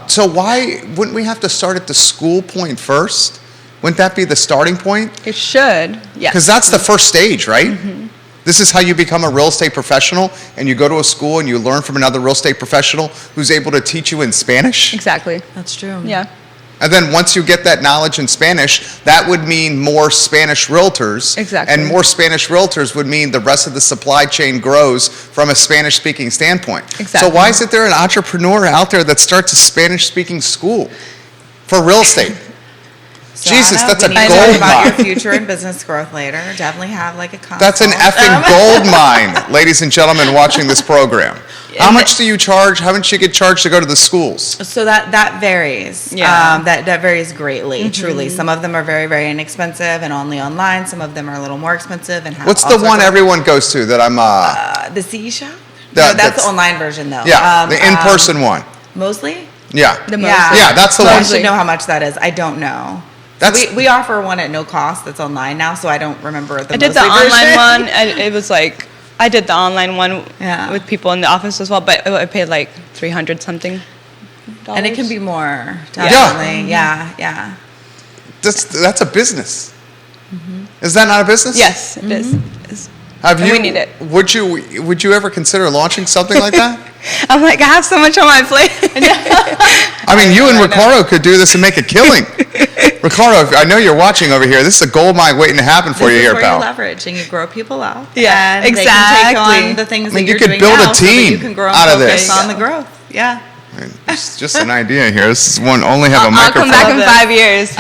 So why wouldn't we have to start at the school point first? Wouldn't that be the starting point? It should, yes. Because that's the first stage, right? This is how you become a real estate professional, and you go to a school and you learn from another real estate professional who's able to teach you in Spanish. Exactly. That's true. Yeah. And then once you get that knowledge in Spanish, that would mean more Spanish realtors. Exactly. And more Spanish realtors would mean the rest of the supply chain grows from a Spanish-speaking standpoint. Exactly. So why isn't there an entrepreneur out there that starts a Spanish-speaking school for real estate? So Jesus, Anna, that's a we need to gold talk about mine. your future and business growth later. Definitely have like a consult. That's an effing gold mine, ladies and gentlemen watching this program. How much do you charge? How much do you get charged to go to the schools? So that varies. Yeah. That varies greatly, truly. Some of them are very, very inexpensive and only online. Some of them are a little more expensive and have What's all the sorts one of- everyone goes to that I'm, The CE shop? Yeah, No, that's that's- the online version though. yeah, the in-person one. Mosley? Yeah. The most. Yeah, that's the So I one. should know how much that is. I don't know. That's- We offer one at no cost that's online now, so I don't remember the I did the Mosley online version. one. It was like, I did the online one Yeah. with people in the office as well, but I paid like 300 something. And it can be more, Yeah. definitely. Yeah. That's a business. Is that not a business? Yes, it is. It's- Have And you? we need it. Would you ever consider launching something like that? I'm like, I have so much on my plate. I mean, you and Ricardo could do this and make a killing. Ricardo, I know you're watching over here. This is a gold mine waiting to happen for you This is here, where pal. you leverage and you grow people up. Yeah, and They can exactly. take on the things I mean, that you you're could doing build a now so that team you can grow out and of focus this. on the growth. Yeah. It's just an idea here. This is one only have a I'll microphone. come back in 5 years.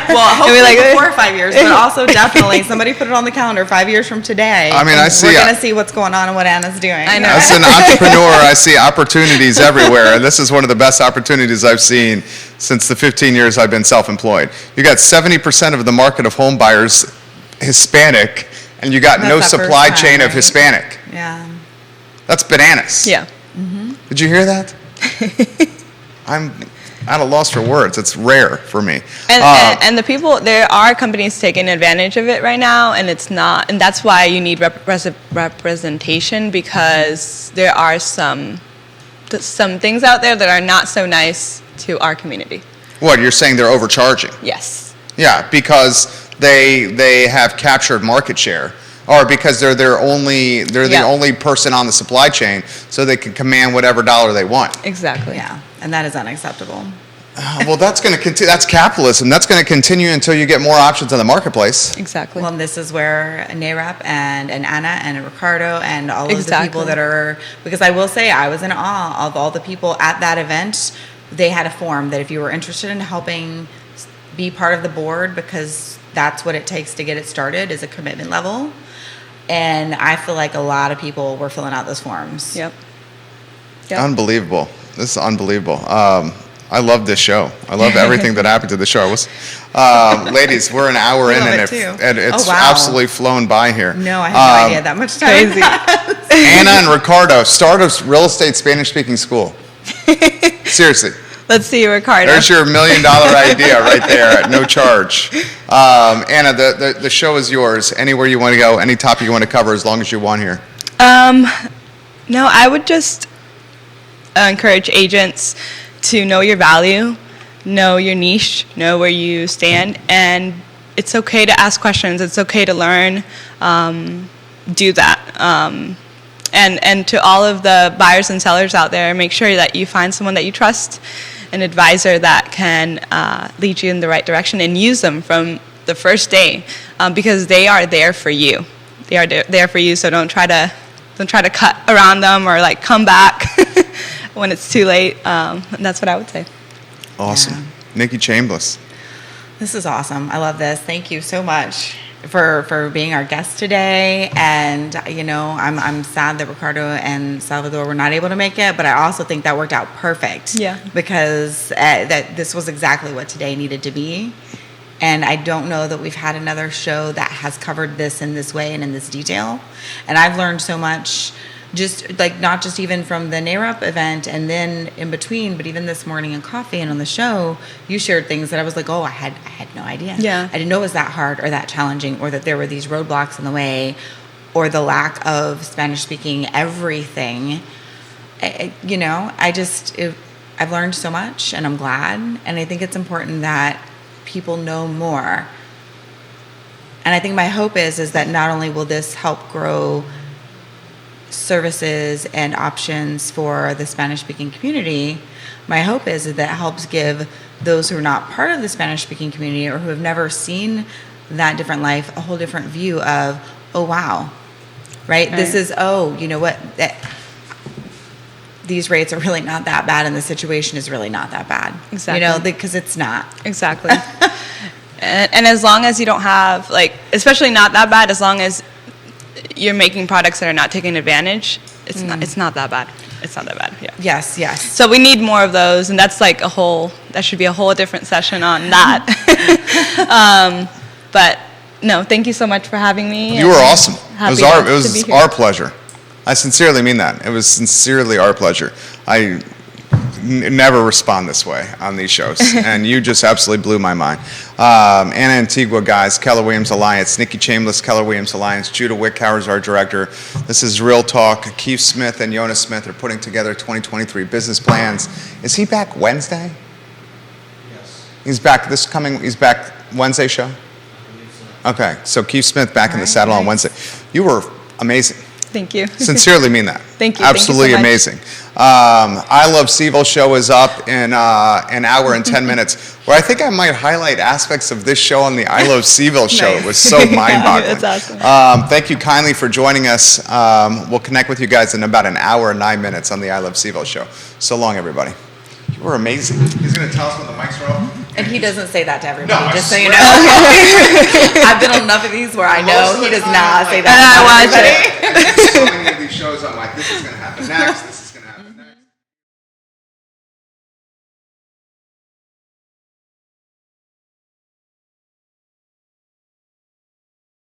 Well, hopefully like- before 5 years, but also definitely somebody put it on the calendar 5 years from today. I mean, I and see We're it. going to see what's going on and what Anna's doing. I know. As an entrepreneur, I see opportunities everywhere, and this is one of the best opportunities I've seen since the 15 years I've been self-employed. You got 70% of the market of home buyers Hispanic, and you got That's no that first supply time, chain of right? Hispanic. Yeah. That's bananas. Yeah. Did you hear that? I'm at a loss for words. It's rare for me. And the people, there are companies taking advantage of it right now, and it's not, and that's why you need representation, because there are some things out there that are not so nice to our community. What, you're saying they're overcharging? Yes. Yeah, because they have captured market share, or because they're the Yeah. only person on the supply chain, so they can command whatever dollar they want. Exactly. Yeah. And that is unacceptable. Well, that's going to continue. That's capitalism. That's going to continue until you get more options in the marketplace. Exactly. Well, and this is where Harrop and Anna and Ricardo and all of the Exactly. people that are, because I will say I was in awe of all the people at that event. They had a form that if you were interested in helping be part of the board, because that's what it takes to get it started, is a commitment level. And I feel like a lot of people were filling out those forms. Yep. Unbelievable. This is unbelievable. I love this show. I love everything that happened to the show. Ladies, we're an hour I in, love and it too. it's Oh, wow. absolutely flown by here. No, I had no idea that much time. Crazy. Anna and Ricardo, start a real estate Spanish-speaking school. Seriously. Let's see, Ricardo. There's your $1 million idea right there at no charge. Anna, the show is yours. Anywhere you want to go, any topic you want to cover, as long as you want here. No, I would just encourage agents to know your value, know your niche, know where you stand, and it's okay to ask questions. It's okay to learn. Do that. And to all of the buyers and sellers out there, make sure that you find someone that you trust, an advisor that can lead you in the right direction, and use them from the first day, because they are there for you. They are there for you. So don't try to cut around them or like come back when it's too late. And that's what I would say. Awesome. Yeah. Nikki Chambless. This is awesome. I love this. Thank you so much for being our guest today. And I'm sad that Ricardo and Salvador were not able to make it, but I also think that worked out perfect. Yeah. Because that this was exactly what today needed to be. And I don't know that we've had another show that has covered this in this way and in this detail. And I've learned so much, just like not just even from the Harrop event and then in between, but even this morning in coffee and on the show, you shared things that I was like, oh, I had no idea. Yeah. I didn't know it was that hard or that challenging, or that there were these roadblocks in the way, or the lack of Spanish speaking everything. I've learned so much, and I'm glad. And I think it's important that people know more. And I think my hope is that not only will this help grow services and options for the Spanish-speaking community, my hope is that it helps give those who are not part of the Spanish-speaking community or who have never seen that different life a whole different view of, oh, wow, right? This is, you know what, these rates are really not that bad and the situation is really not that bad. Exactly. Because it's not. Exactly. and as long as you don't have, especially not that bad, as long as you're making products that are not taking advantage, it's not that bad. It's not that bad. Yeah. Yes. So we need more of those, and that's that should be a whole different session on that. But no, thank you so much for having me. You were awesome. It was to our pleasure. I sincerely mean that. It was sincerely our pleasure. I never respond this way on these shows, and you just absolutely blew my mind. Anna Antigua, guys, Keller Williams Alliance, Nikki Chambless, Keller Williams Alliance, Judah Wickhauer is our director. This is Real Talk. Keith Smith and Yonna Smith are putting together 2023 business plans. Is he back Wednesday? Yes. He's back he's back Wednesday show? Okay, so Keith Smith back in the saddle on Wednesday. You were amazing. Thank you. Sincerely mean that. Thank you. Absolutely Thank you so much. amazing. I Love CVille show is up in an hour and 10 minutes, where I think I might highlight aspects of this show on the I Love CVille show. It was so mind-boggling. That's awesome. Thank you kindly for joining us. We'll connect with you guys in about an hour and 9 minutes on the I Love CVille show. So long, everybody. You were amazing. He's going to tell us when the mics are off. And he doesn't say that to everybody, No, just so I you swear. know. I've been on enough of these where I know he does not say that to everybody. So many of these shows, I'm like, this is going to happen next.